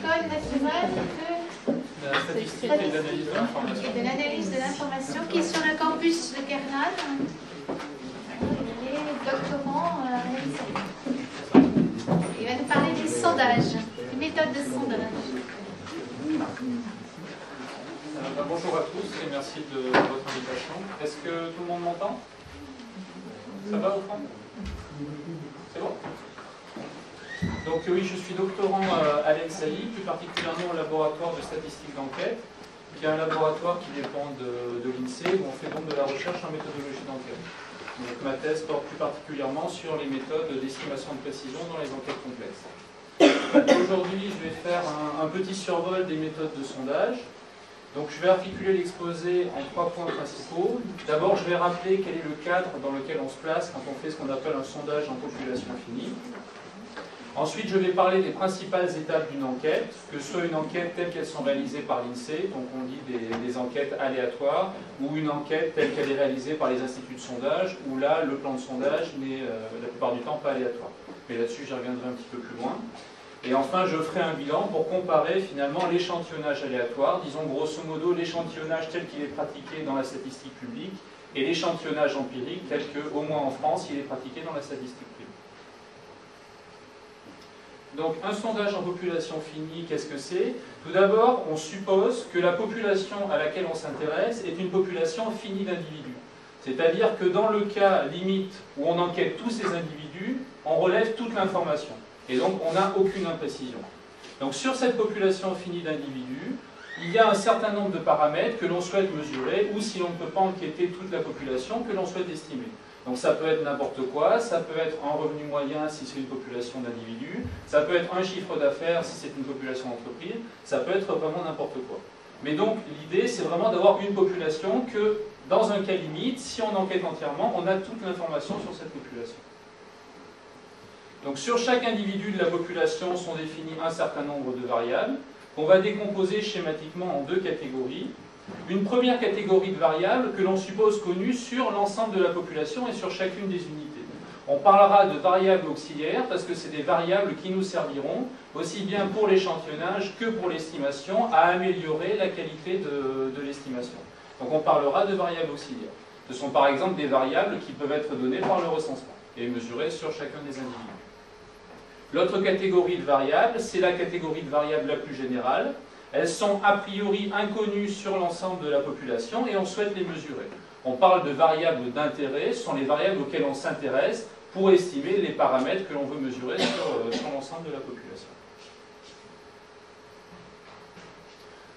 l'École nationale de la statistique et de l'analyse de l'information. Et de l'analyse de l'information, qui est sur le campus de Kernal. Il est doctorant à l'INSEE. Il va nous parler des sondages, des méthodes de sondage. Bonjour à tous et merci de votre invitation. Est-ce que tout le monde m'entend? Ça va au fond? C'est bon? Donc oui, je suis doctorant à l'ENSAI, plus particulièrement au laboratoire de statistique d'enquête, qui est un laboratoire qui dépend de l'INSEE, où on fait donc de la recherche en méthodologie d'enquête. Donc ma thèse porte plus particulièrement sur les méthodes d'estimation de précision dans les enquêtes complexes. Aujourd'hui, je vais faire un petit survol des méthodes de sondage. Donc je vais articuler l'exposé en 3 points principaux. D'abord, je vais rappeler quel est le cadre dans lequel on se place quand on fait ce qu'on appelle un sondage en population finie. Ensuite, je vais parler des principales étapes d'une enquête, que ce soit une enquête telle qu'elles sont réalisées par l'INSEE, donc on dit des enquêtes aléatoires, ou une enquête telle qu'elle est réalisée par les instituts de sondage, où là, le plan de sondage n'est la plupart du temps pas aléatoire. Mais là-dessus, j'y reviendrai un petit peu plus loin. Et enfin, je ferai un bilan pour comparer finalement l'échantillonnage aléatoire, disons grosso modo l'échantillonnage tel qu'il est pratiqué dans la statistique publique, et l'échantillonnage empirique tel que, au moins en France, il est pratiqué dans la statistique privée. Donc, un sondage en population finie, qu'est-ce que c'est? Tout d'abord, on suppose que la population à laquelle on s'intéresse est une population finie d'individus. C'est-à-dire que dans le cas limite où on enquête tous ces individus, on relève toute l'information. Et donc, on n'a aucune imprécision. Donc, sur cette population finie d'individus, il y a un certain nombre de paramètres que l'on souhaite mesurer, ou si l'on ne peut pas enquêter toute la population, que l'on souhaite estimer. Donc ça peut être n'importe quoi, ça peut être un revenu moyen si c'est une population d'individus, ça peut être un chiffre d'affaires si c'est une population d'entreprise, ça peut être vraiment n'importe quoi. Mais donc l'idée c'est vraiment d'avoir une population que, dans un cas limite, si on enquête entièrement, on a toute l'information sur cette population. Donc sur chaque individu de la population sont définis un certain nombre de variables, qu'on va décomposer schématiquement en 2 catégories. Une première catégorie de variables que l'on suppose connues sur l'ensemble de la population et sur chacune des unités. On parlera de variables auxiliaires parce que c'est des variables qui nous serviront, aussi bien pour l'échantillonnage que pour l'estimation, à améliorer la qualité de l'estimation. Donc on parlera de variables auxiliaires. Ce sont par exemple des variables qui peuvent être données par le recensement et mesurées sur chacun des individus. L'autre catégorie de variables, c'est la catégorie de variables la plus générale. Elles sont a priori inconnues sur l'ensemble de la population et on souhaite les mesurer. On parle de variables d'intérêt, ce sont les variables auxquelles on s'intéresse pour estimer les paramètres que l'on veut mesurer sur l'ensemble de la population.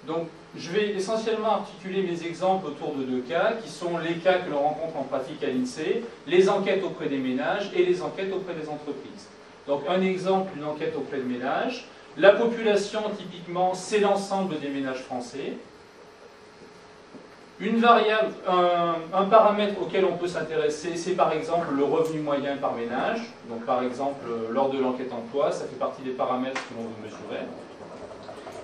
Donc, je vais essentiellement articuler mes exemples autour de 2 cas, qui sont les cas que l'on rencontre en pratique à l'INSEE, les enquêtes auprès des ménages et les enquêtes auprès des entreprises. Donc, un exemple, une enquête auprès de ménages. La population, typiquement, c'est l'ensemble des ménages français. Une variable, un paramètre auquel on peut s'intéresser, c'est par exemple le revenu moyen par ménage. Donc par exemple, lors de l'enquête emploi, ça fait partie des paramètres que l'on veut mesurer.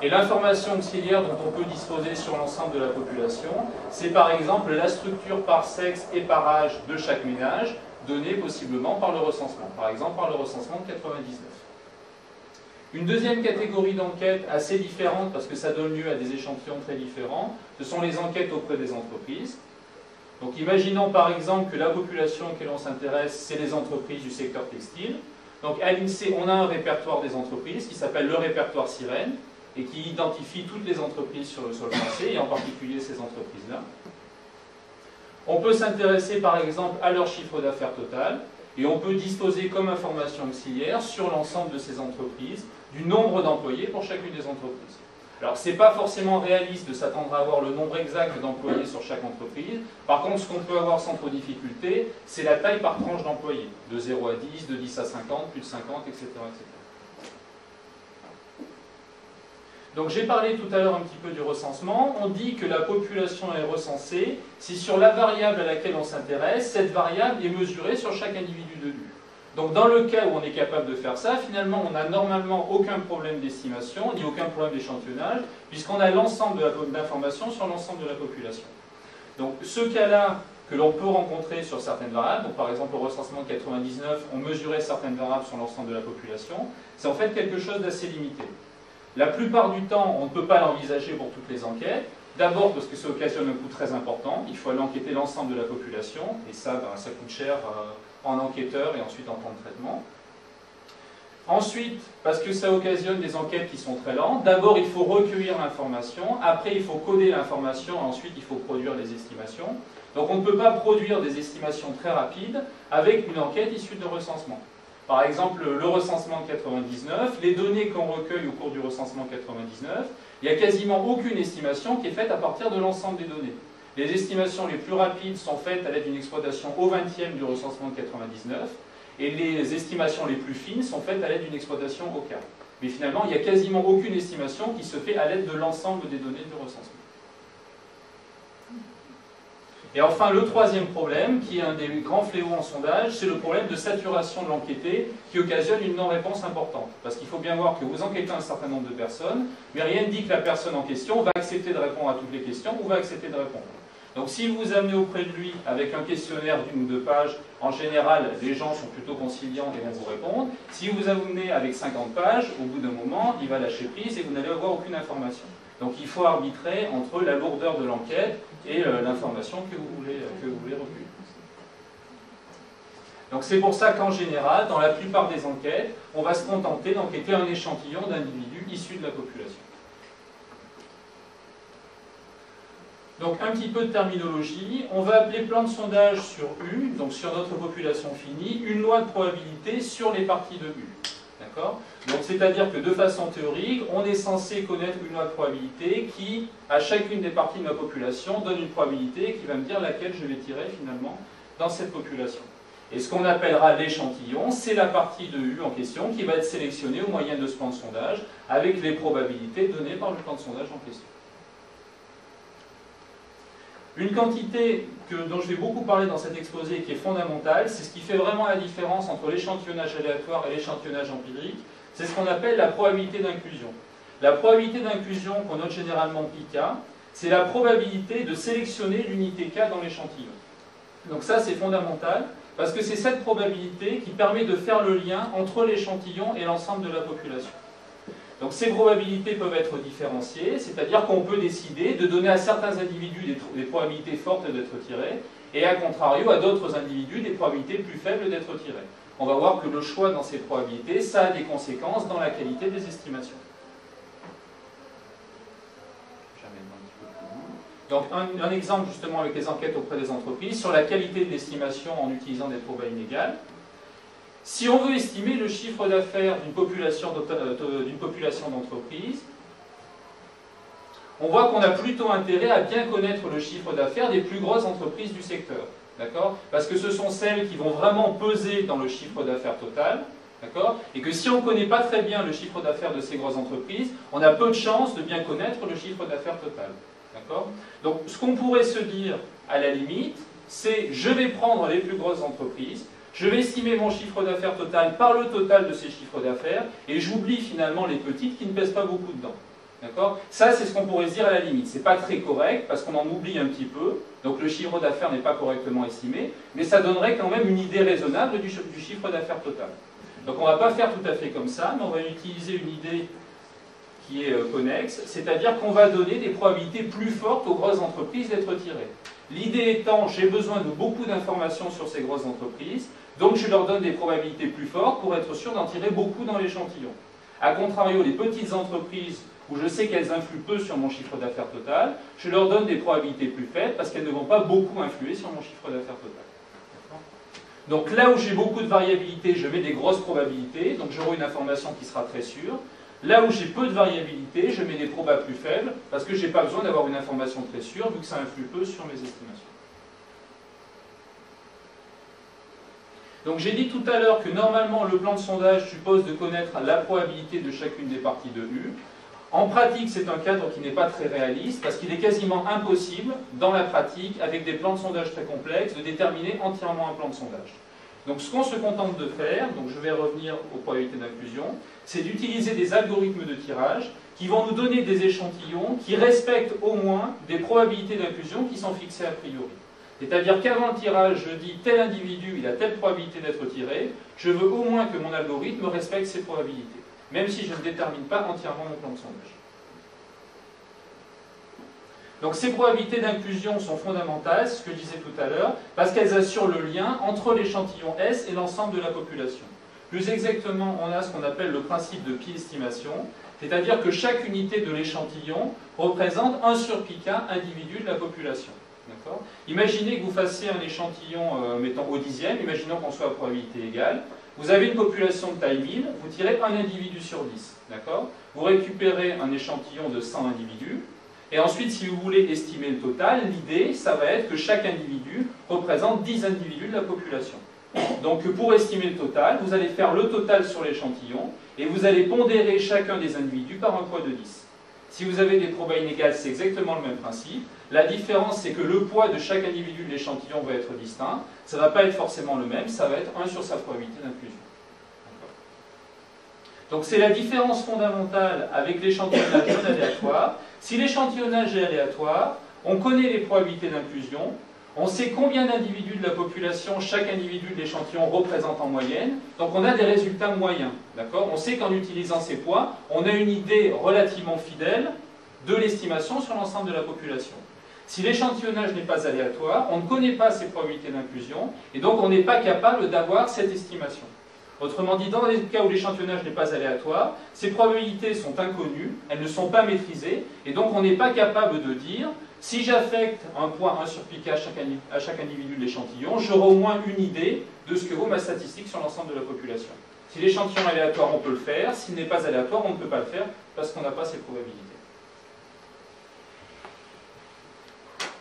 Et l'information auxiliaire dont on peut disposer sur l'ensemble de la population, c'est par exemple la structure par sexe et par âge de chaque ménage, donnée possiblement par le recensement. Par exemple, par le recensement de 99. Une deuxième catégorie d'enquêtes assez différente, parce que ça donne lieu à des échantillons très différents, ce sont les enquêtes auprès des entreprises. Donc imaginons par exemple que la population auquel on s'intéresse, c'est les entreprises du secteur textile. Donc à l'INSEE, on a un répertoire des entreprises qui s'appelle le répertoire Sirène, et qui identifie toutes les entreprises sur le sol français, et en particulier ces entreprises-là. On peut s'intéresser par exemple à leur chiffre d'affaires total, et on peut disposer comme information auxiliaire sur l'ensemble de ces entreprises du nombre d'employés pour chacune des entreprises. Alors, ce n'est pas forcément réaliste de s'attendre à avoir le nombre exact d'employés sur chaque entreprise. Par contre, ce qu'on peut avoir sans trop difficulté, c'est la taille par tranche d'employés, de 0 à 10, de 10 à 50, plus de 50, etc. etc. Donc j'ai parlé tout à l'heure un petit peu du recensement. On dit que la population est recensée si sur la variable à laquelle on s'intéresse, cette variable est mesurée sur chaque individu de lui. Donc dans le cas où on est capable de faire ça, finalement on n'a normalement aucun problème d'estimation, ni aucun problème d'échantillonnage, puisqu'on a l'ensemble de l'information sur l'ensemble de la population. Donc ce cas-là que l'on peut rencontrer sur certaines variables, donc par exemple au recensement de 99, on mesurait certaines variables sur l'ensemble de la population, c'est en fait quelque chose d'assez limité. La plupart du temps, on ne peut pas l'envisager pour toutes les enquêtes. D'abord parce que ça occasionne un coût très important. Il faut aller enquêter l'ensemble de la population. Et ça, ben, ça coûte cher en enquêteur et ensuite en temps de traitement. Ensuite, parce que ça occasionne des enquêtes qui sont très lentes. D'abord, il faut recueillir l'information. Après, il faut coder l'information. Ensuite, il faut produire des estimations. Donc, on ne peut pas produire des estimations très rapides avec une enquête issue de recensement. Par exemple, le recensement de 99, les données qu'on recueille au cours du recensement 99, il n'y a quasiment aucune estimation qui est faite à partir de l'ensemble des données. Les estimations les plus rapides sont faites à l'aide d'une exploitation au 20e du recensement de 99, et les estimations les plus fines sont faites à l'aide d'une exploitation au quart. Mais finalement, il n'y a quasiment aucune estimation qui se fait à l'aide de l'ensemble des données du recensement. Et enfin, le troisième problème, qui est un des grands fléaux en sondage, c'est le problème de saturation de l'enquêté qui occasionne une non-réponse importante. Parce qu'il faut bien voir que vous enquêtez un certain nombre de personnes, mais rien ne dit que la personne en question va accepter de répondre à toutes les questions ou va accepter de répondre. Donc si vous vous amenez auprès de lui avec un questionnaire d'une ou deux pages, en général, les gens sont plutôt conciliants et vont vous répondre. Si vous vous amenez avec 50 pages, au bout d'un moment, il va lâcher prise et vous n'allez avoir aucune information. Donc il faut arbitrer entre la lourdeur de l'enquête et l'information que vous voulez recueillir. Donc c'est pour ça qu'en général, dans la plupart des enquêtes, on va se contenter d'enquêter un échantillon d'individus issus de la population. Donc un petit peu de terminologie, on va appeler plan de sondage sur U, donc sur notre population finie, une loi de probabilité sur les parties de U. D'accord ? Donc c'est-à-dire que de façon théorique, on est censé connaître une loi de probabilité qui, à chacune des parties de ma population, donne une probabilité qui va me dire laquelle je vais tirer finalement dans cette population. Et ce qu'on appellera l'échantillon, c'est la partie de U en question qui va être sélectionnée au moyen de ce plan de sondage avec les probabilités données par le plan de sondage en question. Une quantité dont je vais beaucoup parler dans cet exposé et qui est fondamentale, c'est ce qui fait vraiment la différence entre l'échantillonnage aléatoire et l'échantillonnage empirique, c'est ce qu'on appelle la probabilité d'inclusion. La probabilité d'inclusion, qu'on note généralement πk, c'est la probabilité de sélectionner l'unité K dans l'échantillon. Donc ça, c'est fondamental, parce que c'est cette probabilité qui permet de faire le lien entre l'échantillon et l'ensemble de la population. Donc ces probabilités peuvent être différenciées, c'est-à-dire qu'on peut décider de donner à certains individus des probabilités fortes d'être tirés, et à contrario à d'autres individus des probabilités plus faibles d'être tirés. On va voir que le choix dans ces probabilités, ça a des conséquences dans la qualité des estimations. Donc un exemple justement avec les enquêtes auprès des entreprises sur la qualité de l'estimation en utilisant des probas inégales. Si on veut estimer le chiffre d'affaires d'une population d'entreprises, on voit qu'on a plutôt intérêt à bien connaître le chiffre d'affaires des plus grosses entreprises du secteur. D'accord ? Parce que ce sont celles qui vont vraiment peser dans le chiffre d'affaires total. D'accord ? Et que si on ne connaît pas très bien le chiffre d'affaires de ces grosses entreprises, on a peu de chances de bien connaître le chiffre d'affaires total. D'accord ? Donc ce qu'on pourrait se dire à la limite, c'est je vais prendre les plus grosses entreprises, je vais estimer mon chiffre d'affaires total par le total de ces chiffres d'affaires, et j'oublie finalement les petites qui ne pèsent pas beaucoup dedans. D'accord ? Ça, c'est ce qu'on pourrait se dire à la limite. C'est pas très correct, parce qu'on en oublie un petit peu, donc le chiffre d'affaires n'est pas correctement estimé, mais ça donnerait quand même une idée raisonnable du chiffre d'affaires total. Donc on ne va pas faire tout à fait comme ça, mais on va utiliser une idée qui est connexe, c'est-à-dire qu'on va donner des probabilités plus fortes aux grosses entreprises d'être tirées. L'idée étant, j'ai besoin de beaucoup d'informations sur ces grosses entreprises, donc je leur donne des probabilités plus fortes pour être sûr d'en tirer beaucoup dans l'échantillon. A contrario, les petites entreprises, où je sais qu'elles influent peu sur mon chiffre d'affaires total, je leur donne des probabilités plus faibles parce qu'elles ne vont pas beaucoup influer sur mon chiffre d'affaires total. Donc là où j'ai beaucoup de variabilité, je mets des grosses probabilités, donc j'aurai une information qui sera très sûre. Là où j'ai peu de variabilité, je mets des probas plus faibles, parce que je n'ai pas besoin d'avoir une information très sûre, vu que ça influe peu sur mes estimations. Donc j'ai dit tout à l'heure que normalement le plan de sondage suppose de connaître la probabilité de chacune des parties de U. En pratique, c'est un cadre qui n'est pas très réaliste, parce qu'il est quasiment impossible, dans la pratique, avec des plans de sondage très complexes, de déterminer entièrement un plan de sondage. Donc ce qu'on se contente de faire, donc je vais revenir aux probabilités d'inclusion, c'est d'utiliser des algorithmes de tirage qui vont nous donner des échantillons qui respectent au moins des probabilités d'inclusion qui sont fixées a priori. C'est-à-dire qu'avant le tirage, je dis tel individu, il a telle probabilité d'être tiré, je veux au moins que mon algorithme respecte ces probabilités. même si je ne détermine pas entièrement mon plan de sondage. Donc ces probabilités d'inclusion sont fondamentales, c'est ce que je disais tout à l'heure, parce qu'elles assurent le lien entre l'échantillon S et l'ensemble de la population. Plus exactement, on a ce qu'on appelle le principe de pi-estimation, c'est-à-dire que chaque unité de l'échantillon représente 1 sur pi k individu de la population. Imaginez que vous fassiez un échantillon, mettons au dixième, imaginons qu'on soit à probabilité égale. Vous avez une population de taille 1000, vous tirez un individu sur 10. Vous récupérez un échantillon de 100 individus. Et ensuite, si vous voulez estimer le total, l'idée, ça va être que chaque individu représente 10 individus de la population. Donc pour estimer le total, vous allez faire le total sur l'échantillon et vous allez pondérer chacun des individus par un poids de 10. Si vous avez des probas inégales, c'est exactement le même principe. La différence, c'est que le poids de chaque individu de l'échantillon va être distinct. Ça ne va pas être forcément le même, ça va être 1 sur sa probabilité d'inclusion. Donc c'est la différence fondamentale avec l'échantillonnage non aléatoire. Si l'échantillonnage est aléatoire, on connaît les probabilités d'inclusion, on sait combien d'individus de la population chaque individu de l'échantillon représente en moyenne, donc on a des résultats moyens. On sait qu'en utilisant ces poids, on a une idée relativement fidèle de l'estimation sur l'ensemble de la population. Si l'échantillonnage n'est pas aléatoire, on ne connaît pas ces probabilités d'inclusion, et donc on n'est pas capable d'avoir cette estimation. Autrement dit, dans les cas où l'échantillonnage n'est pas aléatoire, ces probabilités sont inconnues, elles ne sont pas maîtrisées, et donc on n'est pas capable de dire, si j'affecte un poids 1 sur pi k à chaque individu de l'échantillon, j'aurai au moins une idée de ce que vaut ma statistique sur l'ensemble de la population. Si l'échantillon est aléatoire, on peut le faire, s'il n'est pas aléatoire, on ne peut pas le faire, parce qu'on n'a pas ces probabilités.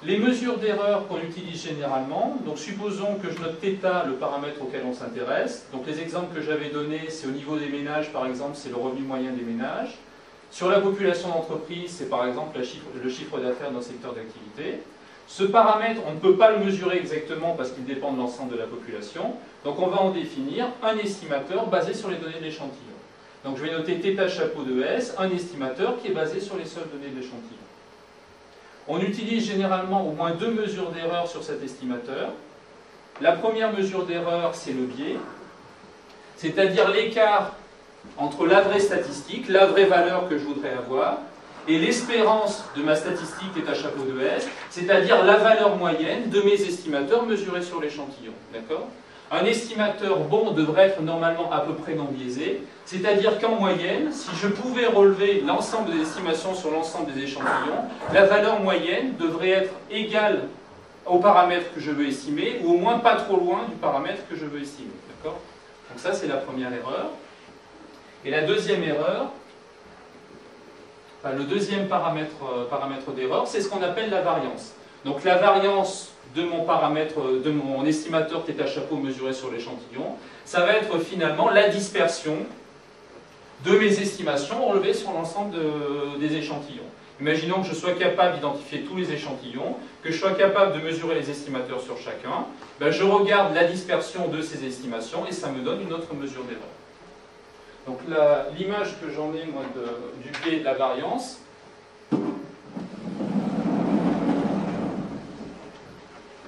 Les mesures d'erreur qu'on utilise généralement, donc supposons que je note θ, le paramètre auquel on s'intéresse. Donc les exemples que j'avais donnés, c'est au niveau des ménages, par exemple, c'est le revenu moyen des ménages. Sur la population d'entreprise, c'est par exemple le chiffre d'affaires d'un secteur d'activité. Ce paramètre, on ne peut pas le mesurer exactement parce qu'il dépend de l'ensemble de la population. Donc on va en définir un estimateur basé sur les données de l'échantillon. Donc je vais noter θ chapeau de S, un estimateur qui est basé sur les seules données de l'échantillon. On utilise généralement au moins 2 mesures d'erreur sur cet estimateur. La première mesure d'erreur, c'est le biais, c'est-à-dire l'écart entre la vraie statistique, la vraie valeur que je voudrais avoir, et l'espérance de ma statistique θ chapeau de S, c'est-à-dire la valeur moyenne de mes estimateurs mesurés sur l'échantillon. Un estimateur bon devrait être normalement à peu près non biaisé, c'est-à-dire qu'en moyenne, si je pouvais relever l'ensemble des estimations sur l'ensemble des échantillons, la valeur moyenne devrait être égale au paramètre que je veux estimer, ou au moins pas trop loin du paramètre que je veux estimer. Donc ça, c'est la première erreur. Et la deuxième erreur, le deuxième paramètre d'erreur, c'est ce qu'on appelle la variance. Donc la variance de mon paramètre, de mon estimateur θ chapeau mesuré sur l'échantillon, ça va être finalement la dispersion de mes estimations relevées sur l'ensemble des échantillons. Imaginons que je sois capable d'identifier tous les échantillons, que je sois capable de mesurer les estimateurs sur chacun, je regarde la dispersion de ces estimations et ça me donne une autre mesure d'erreur. Donc l'image que j'en ai moi, du biais de la variance,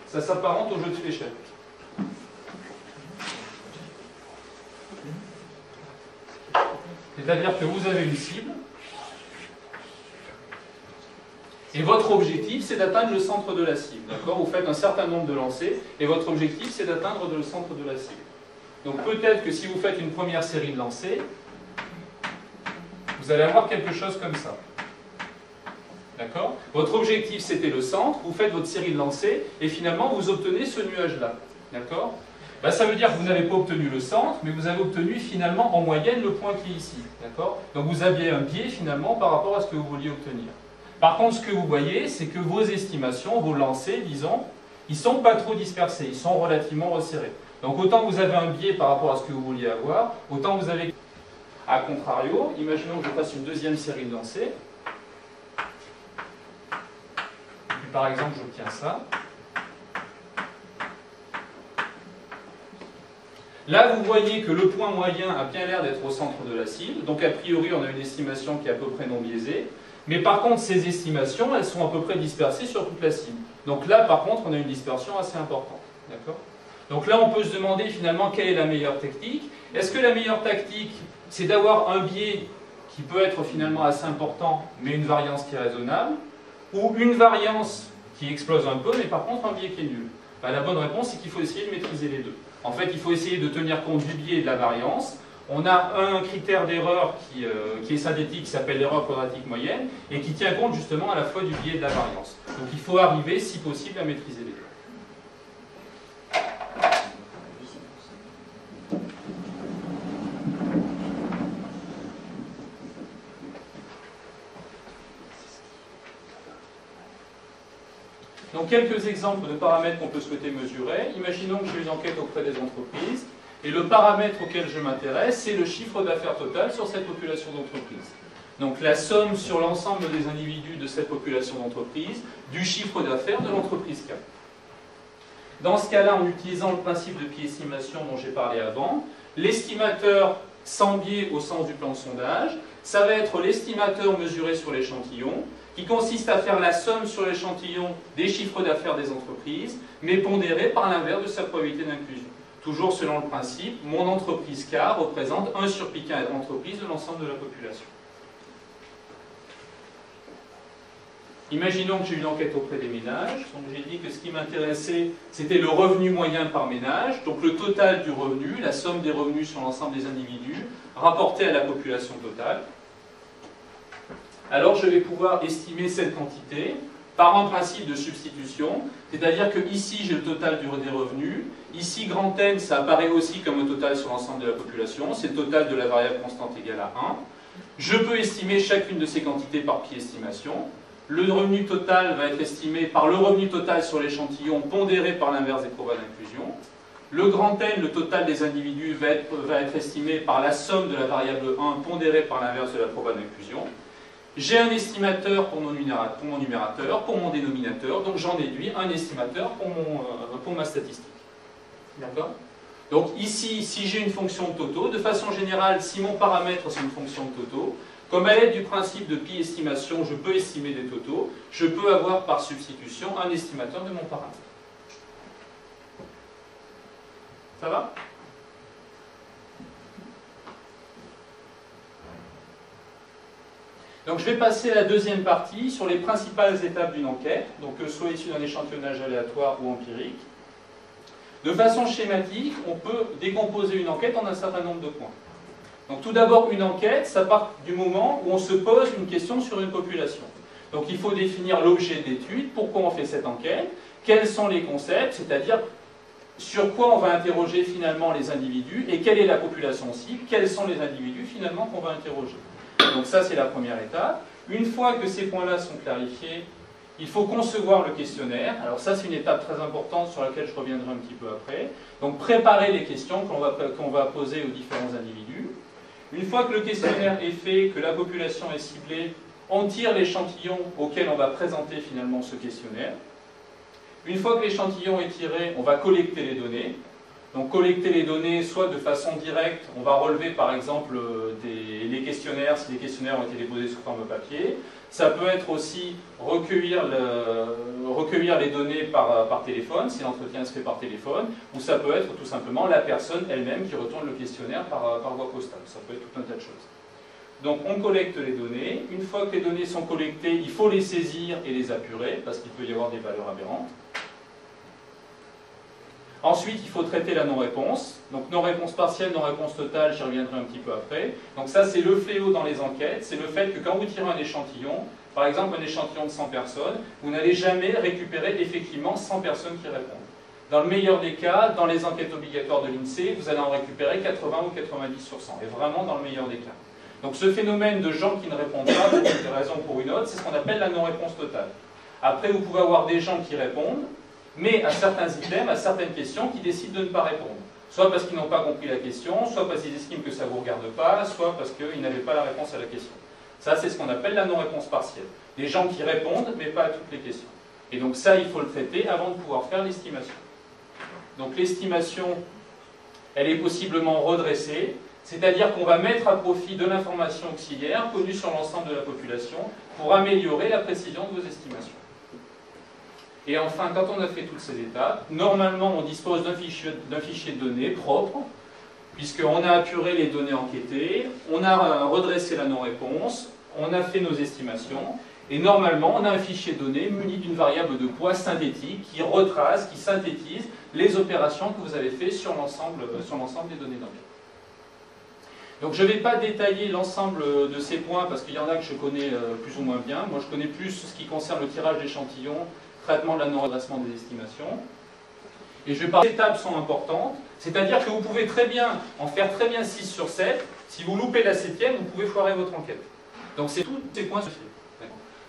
ça s'apparente au jeu de fléchettes. C'est-à-dire que vous avez une cible, et votre objectif, c'est d'atteindre le centre de la cible. Vous faites un certain nombre de lancers, et votre objectif, c'est d'atteindre le centre de la cible. Donc peut-être que si vous faites une première série de lancers, vous allez avoir quelque chose comme ça. Votre objectif, c'était le centre, vous faites votre série de lancers, et finalement, vous obtenez ce nuage-là. Ça veut dire que vous n'avez pas obtenu le centre, mais vous avez obtenu finalement en moyenne le point qui est ici. Donc vous aviez un biais finalement par rapport à ce que vous vouliez obtenir. Par contre, ce que vous voyez, c'est que vos estimations, vos lancers, disons, ils ne sont pas trop dispersés, ils sont relativement resserrés. Donc autant vous avez un biais par rapport à ce que vous vouliez avoir, autant vous avez... A contrario, imaginons que je fasse une deuxième série de lancers. Par exemple, j'obtiens ça. Là, vous voyez que le point moyen a bien l'air d'être au centre de la cible. Donc, a priori, on a une estimation qui est à peu près non biaisée. Mais par contre, ces estimations, elles sont à peu près dispersées sur toute la cible. Donc là, par contre, on a une dispersion assez importante. Donc là, on peut se demander finalement quelle est la meilleure technique. Est-ce que la meilleure tactique, c'est d'avoir un biais qui peut être finalement assez important, mais une variance qui est raisonnable, ou une variance qui explose un peu, mais par contre un biais qui est nul. Ben, la bonne réponse, c'est qu'il faut essayer de maîtriser les deux. En fait, il faut essayer de tenir compte du biais et de la variance. On a un critère d'erreur qui est synthétique, qui s'appelle l'erreur quadratique moyenne, et qui tient compte justement à la fois du biais et de la variance. Donc il faut arriver, si possible, à maîtriser les deux. Donc quelques exemples de paramètres qu'on peut souhaiter mesurer. Imaginons que j'ai une enquête auprès des entreprises, et le paramètre auquel je m'intéresse, c'est le chiffre d'affaires total sur cette population d'entreprises. Donc la somme sur l'ensemble des individus de cette population d'entreprises du chiffre d'affaires de l'entreprise K. Dans ce cas-là, en utilisant le principe de biais-estimation dont j'ai parlé avant, l'estimateur sans biais au sens du plan de sondage, ça va être l'estimateur mesuré sur l'échantillon, qui consiste à faire la somme sur l'échantillon des chiffres d'affaires des entreprises, mais pondéré par l'inverse de sa probabilité d'inclusion. Toujours selon le principe, mon entreprise K représente 1 sur pi entreprise de l'ensemble de la population. Imaginons que j'ai une enquête auprès des ménages. Donc j'ai dit que ce qui m'intéressait, c'était le revenu moyen par ménage, donc le total du revenu, la somme des revenus sur l'ensemble des individus, rapporté à la population totale. Alors je vais pouvoir estimer cette quantité par un principe de substitution, c'est-à-dire que ici j'ai le total des revenus, ici grand N ça apparaît aussi comme un total sur l'ensemble de la population, c'est le total de la variable constante égale à 1. Je peux estimer chacune de ces quantités par pi-estimation. Le revenu total va être estimé par le revenu total sur l'échantillon pondéré par l'inverse des probas d'inclusion. Le grand N, le total des individus, va être estimé par la somme de la variable 1 pondérée par l'inverse de la proba d'inclusion. J'ai un estimateur pour mon numérateur, pour mon dénominateur, donc j'en déduis un estimateur pour ma statistique. D'accord? Donc ici, si j'ai une fonction de totaux, de façon générale, si mon paramètre c'est une fonction de totaux, comme à l'aide du principe de pi-estimation, je peux estimer des totaux, je peux avoir par substitution un estimateur de mon paramètre. Ça va? Donc je vais passer à la deuxième partie sur les principales étapes d'une enquête, donc que ce soit issu d'un échantillonnage aléatoire ou empirique. De façon schématique, on peut décomposer une enquête en un certain nombre de points. Donc tout d'abord, une enquête, ça part du moment où on se pose une question sur une population. Donc il faut définir l'objet de l'étude, pourquoi on fait cette enquête, quels sont les concepts, c'est-à-dire sur quoi on va interroger finalement les individus et quelle est la population cible, quels sont les individus finalement qu'on va interroger. Donc ça c'est la première étape. Une fois que ces points-là sont clarifiés, il faut concevoir le questionnaire. Alors ça c'est une étape très importante sur laquelle je reviendrai un petit peu après. Donc préparer les questions qu'on va poser aux différents individus. Une fois que le questionnaire est fait, que la population est ciblée, on tire l'échantillon auquel on va présenter finalement ce questionnaire. Une fois que l'échantillon est tiré, on va collecter les données. Donc collecter les données soit de façon directe, on va relever par exemple les questionnaires, si les questionnaires ont été déposés sous forme papier. Ça peut être aussi recueillir les données par téléphone, si l'entretien se fait par téléphone, ou ça peut être tout simplement la personne elle-même qui retourne le questionnaire par voie postale. Ça peut être tout un tas de choses. Donc on collecte les données. Une fois que les données sont collectées, il faut les saisir et les apurer, parce qu'il peut y avoir des valeurs aberrantes. Ensuite, il faut traiter la non-réponse. Donc non-réponse partielle, non-réponse totale, j'y reviendrai un petit peu après. Donc ça, c'est le fléau dans les enquêtes. C'est le fait que quand vous tirez un échantillon, par exemple un échantillon de 100 personnes, vous n'allez jamais récupérer effectivement 100 personnes qui répondent. Dans le meilleur des cas, dans les enquêtes obligatoires de l'INSEE, vous allez en récupérer 80 ou 90 sur 100. Et vraiment dans le meilleur des cas. Donc ce phénomène de gens qui ne répondent pas, pour une raison ou pour une autre, c'est ce qu'on appelle la non-réponse totale. Après, vous pouvez avoir des gens qui répondent, mais à certains items, à certaines questions, qui décident de ne pas répondre. Soit parce qu'ils n'ont pas compris la question, soit parce qu'ils estiment que ça ne vous regarde pas, soit parce qu'ils n'avaient pas la réponse à la question. Ça, c'est ce qu'on appelle la non-réponse partielle. Des gens qui répondent, mais pas à toutes les questions. Et donc ça, il faut le traiter avant de pouvoir faire l'estimation. Donc l'estimation, elle est possiblement redressée, c'est-à-dire qu'on va mettre à profit de l'information auxiliaire connue sur l'ensemble de la population pour améliorer la précision de vos estimations. Et enfin, quand on a fait toutes ces étapes, normalement on dispose d'un fichier de données propre puisqu'on a apuré les données enquêtées, on a redressé la non-réponse, on a fait nos estimations, et normalement, on a un fichier donné muni d'une variable de poids synthétique qui retrace, qui synthétise les opérations que vous avez faites sur l'ensemble des données d'enquête. Donc je ne vais pas détailler l'ensemble de ces points parce qu'il y en a que je connais plus ou moins bien. Moi, je connais plus ce qui concerne le tirage d'échantillons, traitement de la non-redressement des estimations. Et je vais parler des étapes sont importantes, c'est-à-dire que vous pouvez très bien en faire très bien 6 sur 7. Si vous loupez la 7e, vous pouvez foirer votre enquête. Donc c'est tous ces points.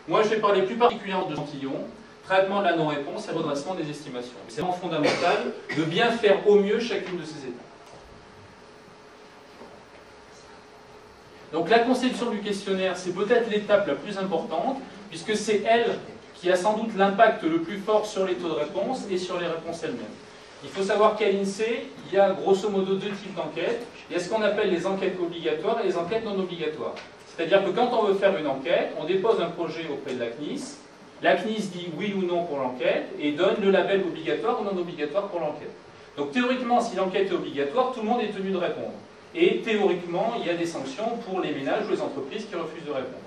Moi, je vais parler plus particulièrement d'échantillons, traitement de la non-réponse et redressement des estimations. C'est vraiment fondamental de bien faire au mieux chacune de ces étapes. Donc la conception du questionnaire, c'est peut-être l'étape la plus importante, puisque c'est elle qui a sans doute l'impact le plus fort sur les taux de réponse et sur les réponses elles-mêmes. Il faut savoir qu'à l'INSEE, il y a grosso modo 2 types d'enquêtes. Il y a ce qu'on appelle les enquêtes obligatoires et les enquêtes non obligatoires. C'est-à-dire que quand on veut faire une enquête, on dépose un projet auprès de la CNIS. La CNIS dit oui ou non pour l'enquête et donne le label obligatoire ou non obligatoire pour l'enquête. Donc théoriquement, si l'enquête est obligatoire, tout le monde est tenu de répondre. Et théoriquement, il y a des sanctions pour les ménages ou les entreprises qui refusent de répondre.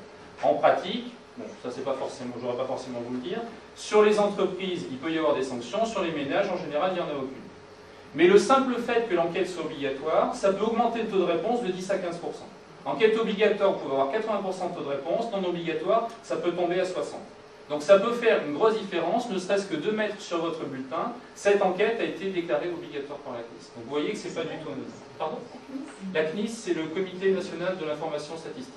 En pratique, bon, ça c'est pas forcément, j'aurais pas forcément vous le dire, sur les entreprises, il peut y avoir des sanctions, sur les ménages, en général, il n'y en a aucune. Mais le simple fait que l'enquête soit obligatoire, ça peut augmenter le taux de réponse de 10 à 15%. Enquête obligatoire, vous pouvez avoir 80% de taux de réponse, non obligatoire, ça peut tomber à 60%. Donc ça peut faire une grosse différence, ne serait-ce que de mettre sur votre bulletin, cette enquête a été déclarée obligatoire par la CNIS. Donc vous voyez que ce n'est pas du tout anodin. Pardon ? La CNIS, c'est le Comité national de l'information statistique.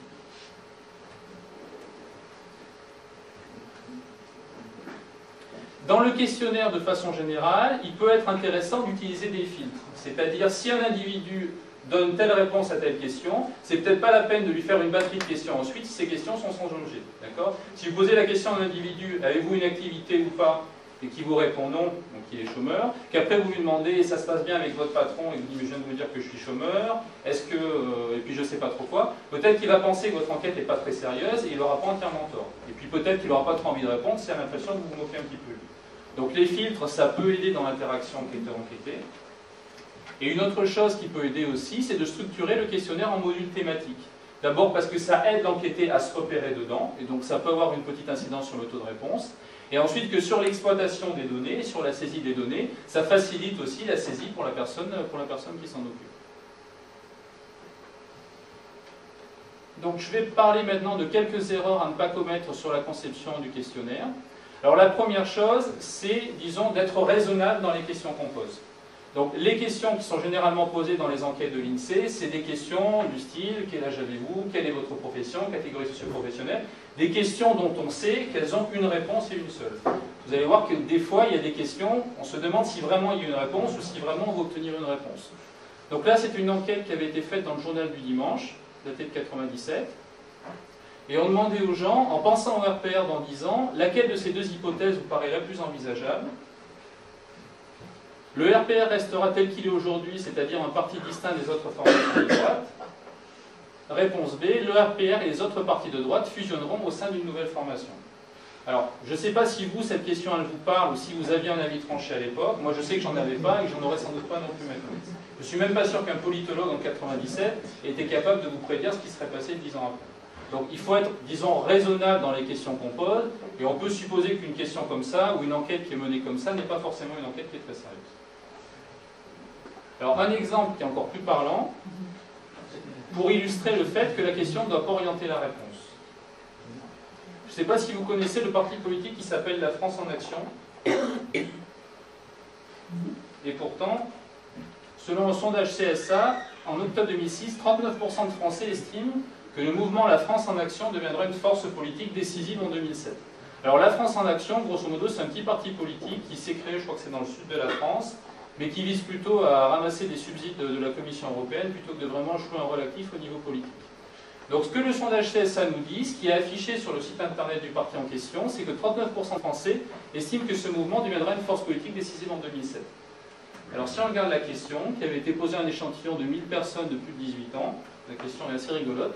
Dans le questionnaire, de façon générale, il peut être intéressant d'utiliser des filtres. C'est-à-dire, si un individu donne telle réponse à telle question, c'est peut-être pas la peine de lui faire une batterie de questions ensuite si ces questions sont sans objet. D'accord ? Si vous posez la question à un individu, avez-vous une activité ou pas, et qui vous répond non, donc il est chômeur, qu'après vous lui demandez, ça se passe bien avec votre patron, et il vous dit, mais je viens de vous dire que je suis chômeur, est-ce que, et puis je sais pas trop quoi, peut-être qu'il va penser que votre enquête n'est pas très sérieuse, et il n'aura pas entièrement tort. Et puis peut-être qu'il n'aura pas trop envie de répondre, s'il a l'impression que vous vous moquez un petit peu. Donc les filtres, ça peut aider dans l'interaction enquêteur-enquêté. Et une autre chose qui peut aider aussi, c'est de structurer le questionnaire en modules thématiques. D'abord parce que ça aide l'enquêté à se repérer dedans, et donc ça peut avoir une petite incidence sur le taux de réponse. Et ensuite que sur l'exploitation des données, sur la saisie des données, ça facilite aussi la saisie pour la personne qui s'en occupe. Donc je vais parler maintenant de quelques erreurs à ne pas commettre sur la conception du questionnaire. Alors la première chose, c'est, disons, d'être raisonnable dans les questions qu'on pose. Donc les questions qui sont généralement posées dans les enquêtes de l'INSEE, c'est des questions du style « Quel âge avez-vous ? Quelle est votre profession ? Catégorie socio-professionnelle ?» Des questions dont on sait qu'elles ont une réponse et une seule. Vous allez voir que des fois, il y a des questions, on se demande si vraiment il y a une réponse ou si vraiment on va obtenir une réponse. Donc là, c'est une enquête qui avait été faite dans le journal du dimanche, datée de 97. Et on demandait aux gens, en pensant au RPR dans 10 ans, laquelle de ces deux hypothèses vous paraît la plus envisageable? Le RPR restera tel qu'il est aujourd'hui, c'est-à-dire un parti distinct des autres formations de droite. Réponse B, le RPR et les autres partis de droite fusionneront au sein d'une nouvelle formation. Alors, je ne sais pas si vous, cette question, elle vous parle, ou si vous aviez un avis tranché à l'époque. Moi, je sais que j'en avais pas et que j'en aurais sans doute pas non plus maintenant. Je ne suis même pas sûr qu'un politologue en 97 était capable de vous prédire ce qui serait passé 10 ans après. Donc il faut être, disons, raisonnable dans les questions qu'on pose, et on peut supposer qu'une question comme ça, ou une enquête qui est menée comme ça, n'est pas forcément une enquête qui est très sérieuse. Alors un exemple qui est encore plus parlant, pour illustrer le fait que la question ne doit pas orienter la réponse. Je ne sais pas si vous connaissez le parti politique qui s'appelle La France en Action, et pourtant, selon un sondage CSA, en octobre 2006, 39% de Français estiment que le mouvement La France en Action deviendra une force politique décisive en 2007. Alors la France en Action, grosso modo, c'est un petit parti politique qui s'est créé, je crois que c'est dans le sud de la France, mais qui vise plutôt à ramasser des subsides de la Commission européenne plutôt que de vraiment jouer un rôle actif au niveau politique. Donc ce que le sondage CSA nous dit, ce qui est affiché sur le site internet du parti en question, c'est que 39% de Français estiment que ce mouvement deviendra une force politique décisive en 2007. Alors si on regarde la question, qui avait été posée à un échantillon de 1000 personnes de plus de 18 ans, la question est assez rigolote.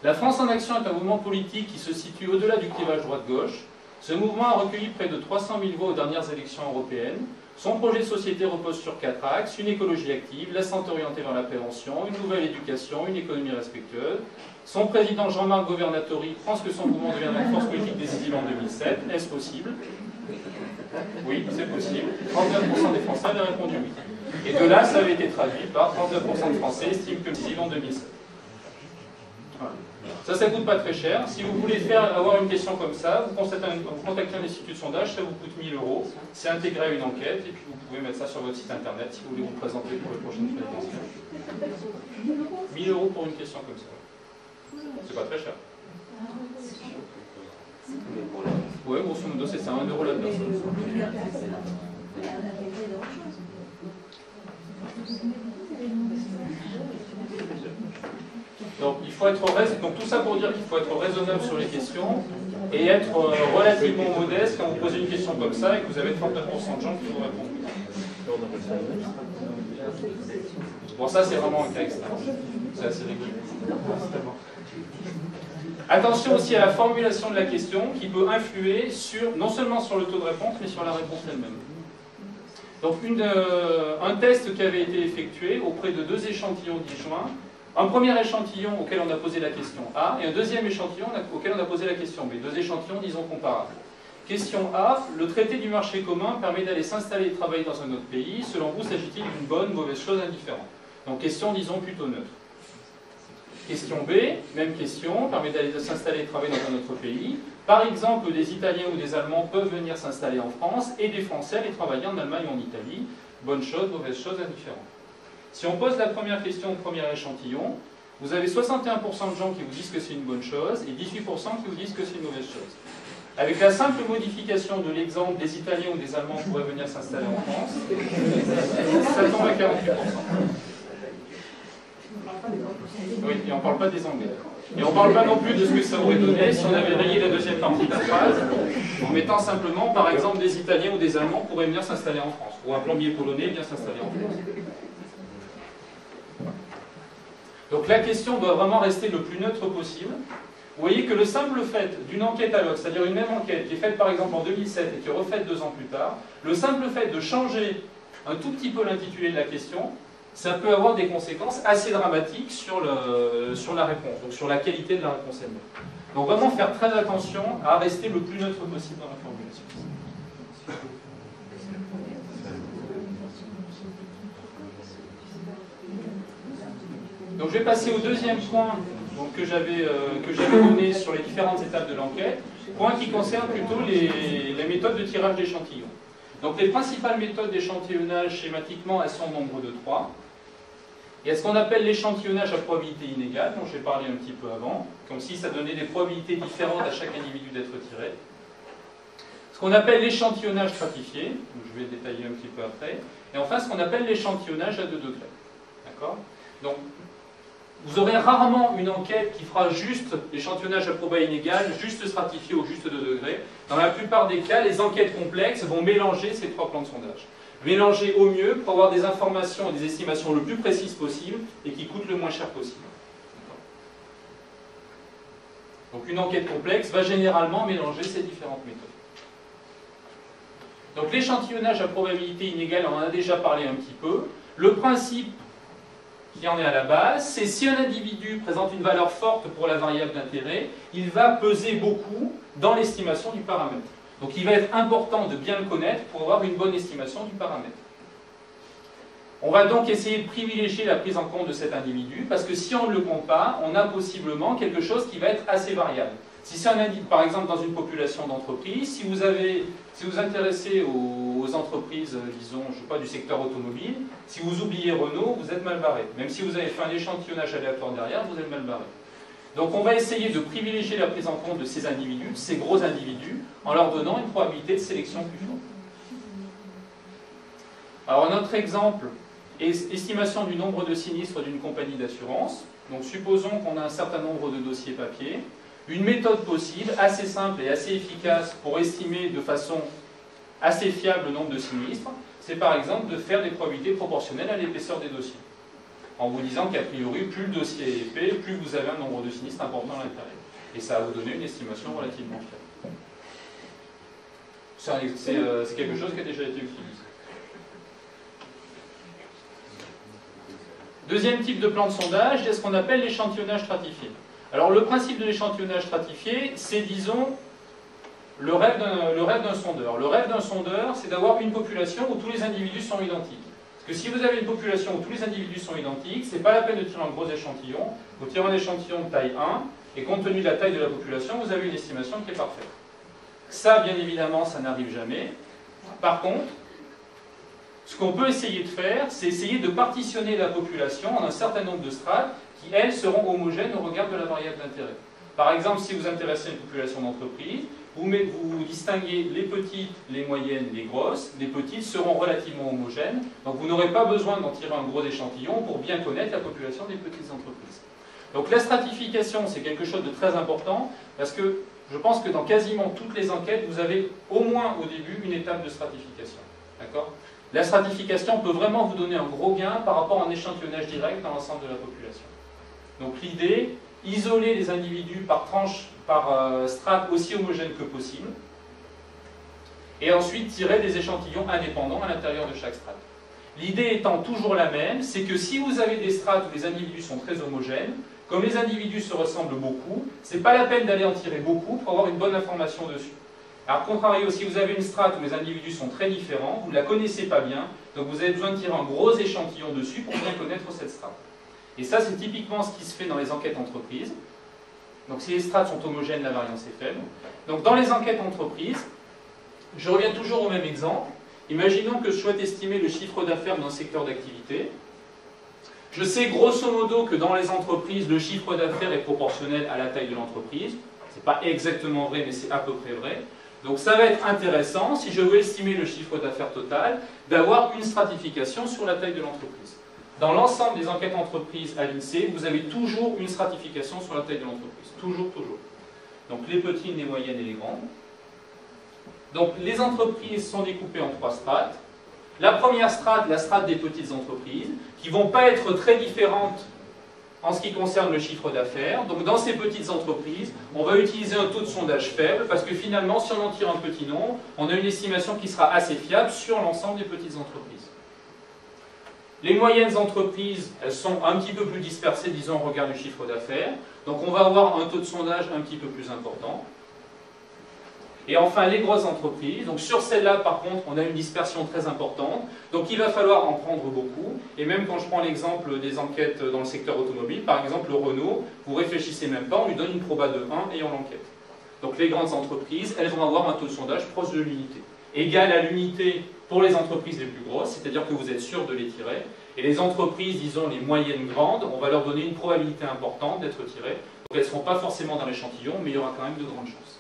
La France en Action est un mouvement politique qui se situe au-delà du clivage droite-gauche. Ce mouvement a recueilli près de 300 000 voix aux dernières élections européennes. Son projet de société repose sur 4 axes: une écologie active, la santé orientée vers la prévention, une nouvelle éducation, une économie respectueuse. Son président Jean-Marc Governatori pense que son mouvement deviendra une force politique décisive en 2007. Est-ce possible? Oui, c'est possible. 39% des Français avaient répondu oui. Et de là, ça avait été traduit par 39% de Français estiment que décisive en 2007. Voilà. Ça ne coûte pas très cher. Si vous voulez avoir une question comme ça, vous contactez un institut de sondage, ça vous coûte 1 000 €. C'est intégré à une enquête, et puis vous pouvez mettre ça sur votre site internet si vous voulez vous présenter pour les prochaines présidentielles. 1 000 € pour une question comme ça. C'est pas très cher. Ouais, grosso modo, c'est ça, 1 € la personne. Donc, donc tout ça pour dire qu'il faut être raisonnable sur les questions et être relativement modeste quand vous posez une question comme ça et que vous avez 39% de gens qui vous répondent. Bon, ça c'est vraiment un cas extrême. C'est assez rigolo. Attention aussi à la formulation de la question qui peut influer non seulement sur le taux de réponse, mais sur la réponse elle-même. Donc un test qui avait été effectué auprès de 2 échantillons disjoints. Un premier échantillon auquel on a posé la question A et un deuxième échantillon auquel on a posé la question B. 2 échantillons, disons, comparables. Question A, le traité du marché commun permet d'aller s'installer et travailler dans un autre pays. Selon vous, s'agit-il d'une bonne, mauvaise chose, indifférente? Donc question, disons, plutôt neutre. Question B, même question, permet d'aller s'installer et travailler dans un autre pays. Par exemple, des Italiens ou des Allemands peuvent venir s'installer en France et des Français aller travailler en Allemagne ou en Italie. Bonne chose, mauvaise chose, indifférente. Si on pose la première question au premier échantillon, vous avez 61% de gens qui vous disent que c'est une bonne chose et 18% qui vous disent que c'est une mauvaise chose. Avec la simple modification de l'exemple des Italiens ou des Allemands pourraient venir s'installer en France, ça tombe à 48%. Oui, et on ne parle pas des Anglais. Et on ne parle pas non plus de ce que ça aurait donné si on avait rayé la deuxième partie de la phrase en mettant simplement, par exemple, des Italiens ou des Allemands pourraient venir s'installer en France, ou un plombier polonais vient s'installer en France. Donc la question doit vraiment rester le plus neutre possible. Vous voyez que le simple fait d'une enquête à l'autre, c'est-à-dire une même enquête qui est faite par exemple en 2007 et qui est refaite 2 ans plus tard, le simple fait de changer un tout petit peu l'intitulé de la question, ça peut avoir des conséquences assez dramatiques sur la réponse, donc sur la qualité de la réponse elle-même. Donc vraiment faire très attention à rester le plus neutre possible dans la formulation. Donc je vais passer au deuxième point donc, que j'avais donné sur les différentes étapes de l'enquête, point qui concerne plutôt les méthodes de tirage d'échantillons. Donc les principales méthodes d'échantillonnage schématiquement, elles sont au nombre de 3. Il y a ce qu'on appelle l'échantillonnage à probabilité inégale, dont j'ai parlé un petit peu avant, comme si ça donnait des probabilités différentes à chaque individu d'être tiré. Ce qu'on appelle l'échantillonnage stratifié, donc je vais le détailler un petit peu après. Et enfin ce qu'on appelle l'échantillonnage à 2 degrés. D'accord ? Donc, vous aurez rarement une enquête qui fera juste l'échantillonnage à probabilité inégale, juste stratifié au juste 2 degrés. Dans la plupart des cas, les enquêtes complexes vont mélanger ces 3 plans de sondage. Mélanger au mieux pour avoir des informations et des estimations le plus précises possible et qui coûtent le moins cher possible. Donc une enquête complexe va généralement mélanger ces différentes méthodes. Donc l'échantillonnage à probabilité inégale, on en a déjà parlé un petit peu. Le principe qui en est à la base, c'est si un individu présente une valeur forte pour la variable d'intérêt, il va peser beaucoup dans l'estimation du paramètre. Donc il va être important de bien le connaître pour avoir une bonne estimation du paramètre. On va donc essayer de privilégier la prise en compte de cet individu, parce que si on ne le compte pas, on a possiblement quelque chose qui va être assez variable. Si c'est un individu, par exemple dans une population d'entreprises, si vous intéressez aux entreprises, disons, je sais pas, du secteur automobile, si vous oubliez Renault, vous êtes mal barré. Même si vous avez fait un échantillonnage aléatoire derrière, vous êtes mal barré. Donc on va essayer de privilégier la prise en compte de ces individus, de ces gros individus, en leur donnant une probabilité de sélection plus forte. Alors un autre exemple est estimation du nombre de sinistres d'une compagnie d'assurance. Donc supposons qu'on a un certain nombre de dossiers papier. Une méthode possible, assez simple et assez efficace pour estimer de façon assez fiable le nombre de sinistres, c'est par exemple de faire des probabilités proportionnelles à l'épaisseur des dossiers. En vous disant qu'a priori, plus le dossier est épais, plus vous avez un nombre de sinistres important à l'intérieur. Et ça va vous donner une estimation relativement fiable. C'est quelque chose qui a déjà été utilisé. Deuxième type de plan de sondage, c'est ce qu'on appelle l'échantillonnage stratifié. Alors le principe de l'échantillonnage stratifié, c'est disons le rêve d'un sondeur. Le rêve d'un sondeur, c'est d'avoir une population où tous les individus sont identiques. Parce que si vous avez une population où tous les individus sont identiques, c'est pas la peine de tirer un gros échantillon. Vous tirez un échantillon de taille 1, et compte tenu de la taille de la population, vous avez une estimation qui est parfaite. Ça, bien évidemment, ça n'arrive jamais. Par contre, ce qu'on peut essayer de faire, c'est essayer de partitionner la population en un certain nombre de strates qui, elles, seront homogènes au regard de la variable d'intérêt. Par exemple, si vous intéressez à une population d'entreprise, vous distinguez les petites, les moyennes, les grosses. Les petites seront relativement homogènes, donc vous n'aurez pas besoin d'en tirer un gros échantillon pour bien connaître la population des petites entreprises. Donc la stratification, c'est quelque chose de très important, parce que je pense que dans quasiment toutes les enquêtes, vous avez au moins au début une étape de stratification. D'accord ? La stratification peut vraiment vous donner un gros gain par rapport à un échantillonnage direct dans l'ensemble de la population. Donc l'idée, isoler les individus par tranche, par strate aussi homogène que possible, et ensuite tirer des échantillons indépendants à l'intérieur de chaque strate. L'idée étant toujours la même, c'est que si vous avez des strates où les individus sont très homogènes, comme les individus se ressemblent beaucoup, ce n'est pas la peine d'aller en tirer beaucoup pour avoir une bonne information dessus. Alors, contrario, si vous avez une strate où les individus sont très différents, vous ne la connaissez pas bien, donc vous avez besoin de tirer un gros échantillon dessus pour bien connaître cette strate. Et ça, c'est typiquement ce qui se fait dans les enquêtes entreprises. Donc, si les strates sont homogènes, la variance est faible. Donc, dans les enquêtes entreprises, je reviens toujours au même exemple. Imaginons que je souhaite estimer le chiffre d'affaires d'un secteur d'activité. Je sais grosso modo que dans les entreprises, le chiffre d'affaires est proportionnel à la taille de l'entreprise. Ce n'est pas exactement vrai, mais c'est à peu près vrai. Donc ça va être intéressant, si je veux estimer le chiffre d'affaires total, d'avoir une stratification sur la taille de l'entreprise. Dans l'ensemble des enquêtes entreprises à l'INSEE, vous avez toujours une stratification sur la taille de l'entreprise. Toujours, toujours. Donc les petites, les moyennes et les grandes. Donc les entreprises sont découpées en 3 strates. La première strate, la strate des petites entreprises, qui ne vont pas être très différentes en ce qui concerne le chiffre d'affaires. Donc dans ces petites entreprises, on va utiliser un taux de sondage faible, parce que finalement, si on en tire un petit nombre, on a une estimation qui sera assez fiable sur l'ensemble des petites entreprises. Les moyennes entreprises, elles sont un petit peu plus dispersées, disons, au regard du chiffre d'affaires. Donc on va avoir un taux de sondage un petit peu plus important. Et enfin, les grosses entreprises, donc sur celles-là, par contre, on a une dispersion très importante, donc il va falloir en prendre beaucoup, et même quand je prends l'exemple des enquêtes dans le secteur automobile, par exemple le Renault, vous réfléchissez même pas, on lui donne une proba de 1 ayant l'enquête. Donc les grandes entreprises, elles vont avoir un taux de sondage proche de l'unité, égal à l'unité pour les entreprises les plus grosses, c'est-à-dire que vous êtes sûr de les tirer, et les entreprises, disons les moyennes grandes, on va leur donner une probabilité importante d'être tirées, donc elles ne seront pas forcément dans l'échantillon, mais il y aura quand même de grandes chances.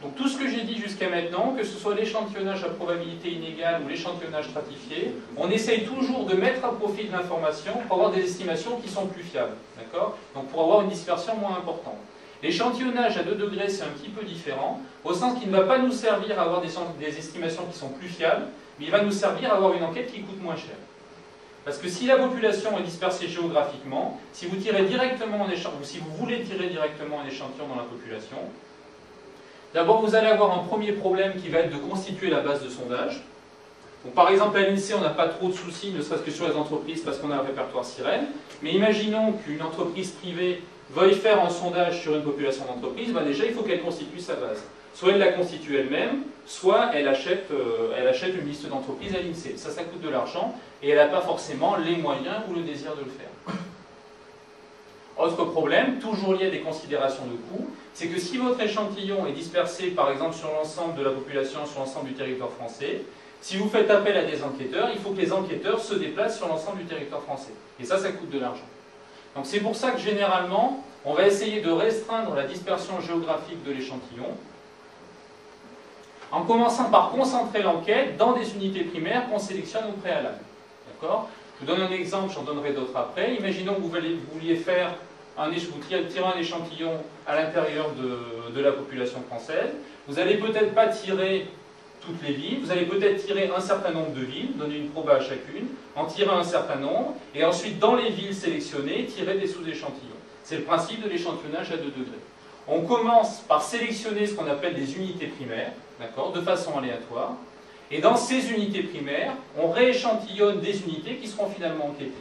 Donc tout ce que j'ai dit jusqu'à maintenant, que ce soit l'échantillonnage à probabilité inégale ou l'échantillonnage stratifié, on essaye toujours de mettre à profit de l'information pour avoir des estimations qui sont plus fiables, d'accord ? Donc pour avoir une dispersion moins importante. L'échantillonnage à 2 degrés, c'est un petit peu différent, au sens qu'il ne va pas nous servir à avoir des estimations qui sont plus fiables, mais il va nous servir à avoir une enquête qui coûte moins cher. Parce que si la population est dispersée géographiquement, si vous tirez directement un échantillon, ou si vous voulez tirer directement un échantillon dans la population, d'abord, vous allez avoir un premier problème qui va être de constituer la base de sondage. Donc, par exemple, à l'INSEE, on n'a pas trop de soucis, ne serait-ce que sur les entreprises, parce qu'on a un répertoire sirène. Mais imaginons qu'une entreprise privée veuille faire un sondage sur une population d'entreprise, ben déjà, il faut qu'elle constitue sa base. Soit elle la constitue elle-même, soit elle achète une liste d'entreprises à l'INSEE. Ça coûte de l'argent, et elle n'a pas forcément les moyens ou le désir de le faire. Autre problème, toujours lié à des considérations de coût, c'est que si votre échantillon est dispersé, par exemple, sur l'ensemble de la population, sur l'ensemble du territoire français, si vous faites appel à des enquêteurs, il faut que les enquêteurs se déplacent sur l'ensemble du territoire français. Et ça coûte de l'argent. Donc c'est pour ça que généralement, on va essayer de restreindre la dispersion géographique de l'échantillon, en commençant par concentrer l'enquête dans des unités primaires qu'on sélectionne au préalable. D'accord ? Je vous donne un exemple, j'en donnerai d'autres après. Imaginons que vous vouliez faire vous tirez un échantillon à l'intérieur de la population française. Vous n'allez peut-être pas tirer toutes les villes, vous allez peut-être tirer un certain nombre de villes, donner une proba à chacune, en tirer un certain nombre, et ensuite dans les villes sélectionnées, tirer des sous-échantillons. C'est le principe de l'échantillonnage à 2 degrés. On commence par sélectionner ce qu'on appelle des unités primaires. d'accord, de façon aléatoire. Et dans ces unités primaires, on rééchantillonne des unités qui seront finalement enquêtées.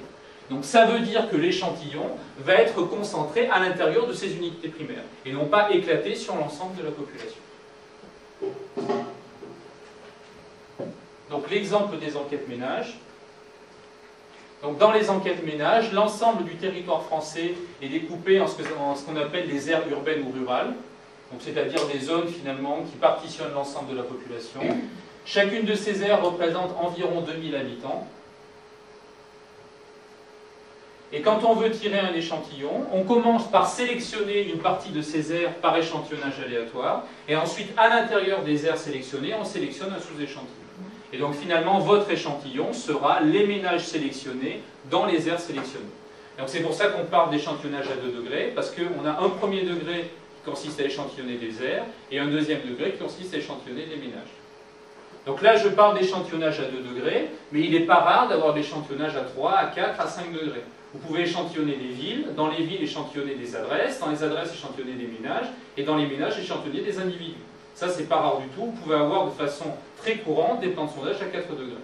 Donc ça veut dire que l'échantillon va être concentré à l'intérieur de ces unités primaires, et non pas éclaté sur l'ensemble de la population. Donc l'exemple des enquêtes ménages. Donc dans les enquêtes ménages, l'ensemble du territoire français est découpé en ce qu'on appelle les aires urbaines ou rurales, c'est-à-dire des zones finalement qui partitionnent l'ensemble de la population. Chacune de ces aires représente environ 2000 habitants. Et quand on veut tirer un échantillon, on commence par sélectionner une partie de ces aires par échantillonnage aléatoire, et ensuite à l'intérieur des aires sélectionnées, on sélectionne un sous-échantillon. Et donc finalement, votre échantillon sera les ménages sélectionnés dans les aires sélectionnées. Donc c'est pour ça qu'on parle d'échantillonnage à 2 degrés, parce qu'on a un premier degré qui consiste à échantillonner des aires, et un deuxième degré qui consiste à échantillonner des ménages. Donc là, je parle d'échantillonnage à 2 degrés, mais il n'est pas rare d'avoir d'échantillonnage à 3, à 4, à 5 degrés. Vous pouvez échantillonner des villes, dans les villes échantillonner des adresses, dans les adresses échantillonner des ménages, et dans les ménages échantillonner des individus. Ça, c'est pas rare du tout. Vous pouvez avoir de façon très courante des plans de sondage à 4 degrés.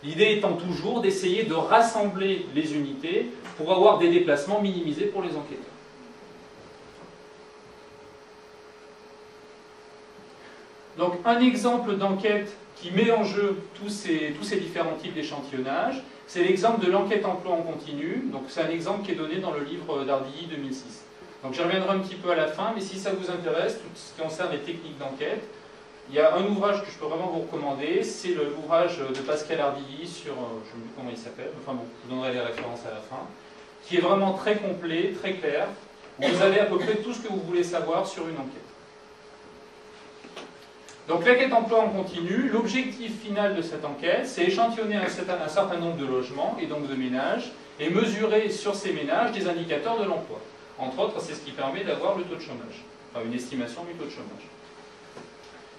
L'idée étant toujours d'essayer de rassembler les unités pour avoir des déplacements minimisés pour les enquêteurs. Donc un exemple d'enquête qui met en jeu tous ces différents types d'échantillonnage, c'est l'exemple de l'enquête emploi en continu. Donc c'est un exemple qui est donné dans le livre d'Ardilly 2006. Donc j'y reviendrai un petit peu à la fin, mais si ça vous intéresse, tout ce qui concerne les techniques d'enquête, il y a un ouvrage que je peux vraiment vous recommander, c'est l'ouvrage de Pascal Ardilly sur, je ne sais plus comment il s'appelle, enfin bon, je vous donnerai les références à la fin, qui est vraiment très complet, très clair. Vous avez à peu près tout ce que vous voulez savoir sur une enquête. Donc l'enquête emploi en continu, l'objectif final de cette enquête, c'est échantillonner un certain nombre de logements et donc de ménages, et mesurer sur ces ménages des indicateurs de l'emploi. Entre autres, c'est ce qui permet d'avoir le taux de chômage, enfin une estimation du taux de chômage.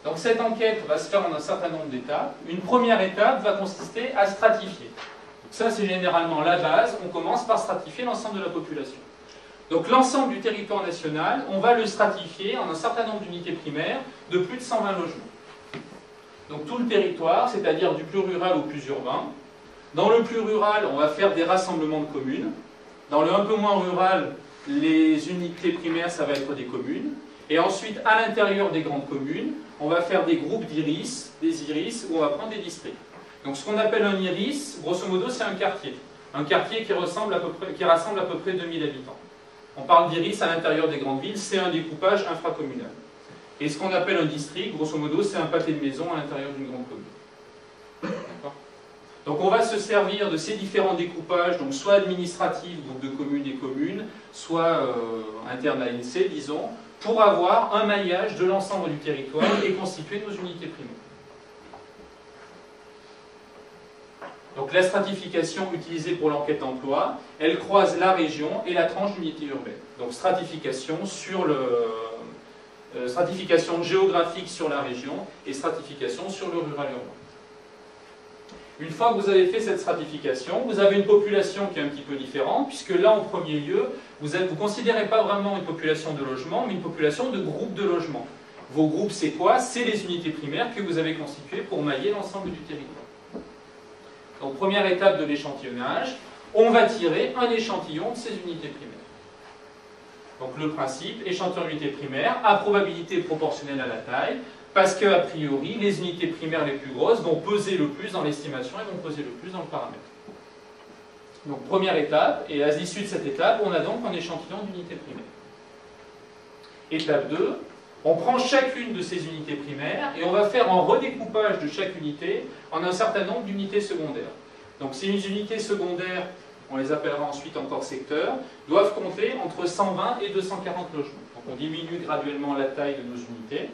Donc cette enquête va se faire en un certain nombre d'étapes. Une première étape va consister à stratifier. Donc ça, c'est généralement la base. On commence par stratifier l'ensemble de la population. Donc l'ensemble du territoire national, on va le stratifier en un certain nombre d'unités primaires de plus de 120 logements. Donc tout le territoire, c'est-à-dire du plus rural au plus urbain. Dans le plus rural, on va faire des rassemblements de communes. Dans le un peu moins rural, les unités primaires, ça va être des communes. Et ensuite, à l'intérieur des grandes communes, on va faire des groupes d'iris, des iris, où on va prendre des districts. Donc ce qu'on appelle un iris, grosso modo, c'est un quartier. Un quartier qui rassemble à peu près 2000 habitants. On parle d'iris à l'intérieur des grandes villes, c'est un découpage infracommunal. Et ce qu'on appelle un district, grosso modo, c'est un pâté de maison à l'intérieur d'une grande commune. Donc on va se servir de ces différents découpages, donc soit administratifs, donc de communes et communes, soit internes à l'INSEE, disons, pour avoir un maillage de l'ensemble du territoire et constituer nos unités primaires. Donc la stratification utilisée pour l'enquête emploi, elle croise la région et la tranche d'unité urbaine. Donc stratification géographique sur la région et stratification sur le rural urbain. Une fois que vous avez fait cette stratification, vous avez une population qui est un petit peu différente, puisque là, en premier lieu, vous ne considérez pas vraiment une population de logement, mais une population de groupes de logements. Vos groupes, c'est quoi? C'est les unités primaires que vous avez constituées pour mailler l'ensemble du territoire. Donc, première étape de l'échantillonnage, on va tirer un échantillon de ces unités primaires. Donc, le principe, échantillon d'unités primaires à probabilité proportionnelle à la taille, parce qu'a priori, les unités primaires les plus grosses vont peser le plus dans l'estimation et vont peser le plus dans le paramètre. Donc première étape, et à l'issue de cette étape, on a donc un échantillon d'unités primaires. Étape 2, on prend chacune de ces unités primaires et on va faire un redécoupage de chaque unité en un certain nombre d'unités secondaires. Donc ces unités secondaires, on les appellera ensuite encore secteurs, doivent compter entre 120 et 240 logements. Donc on diminue graduellement la taille de nos unités.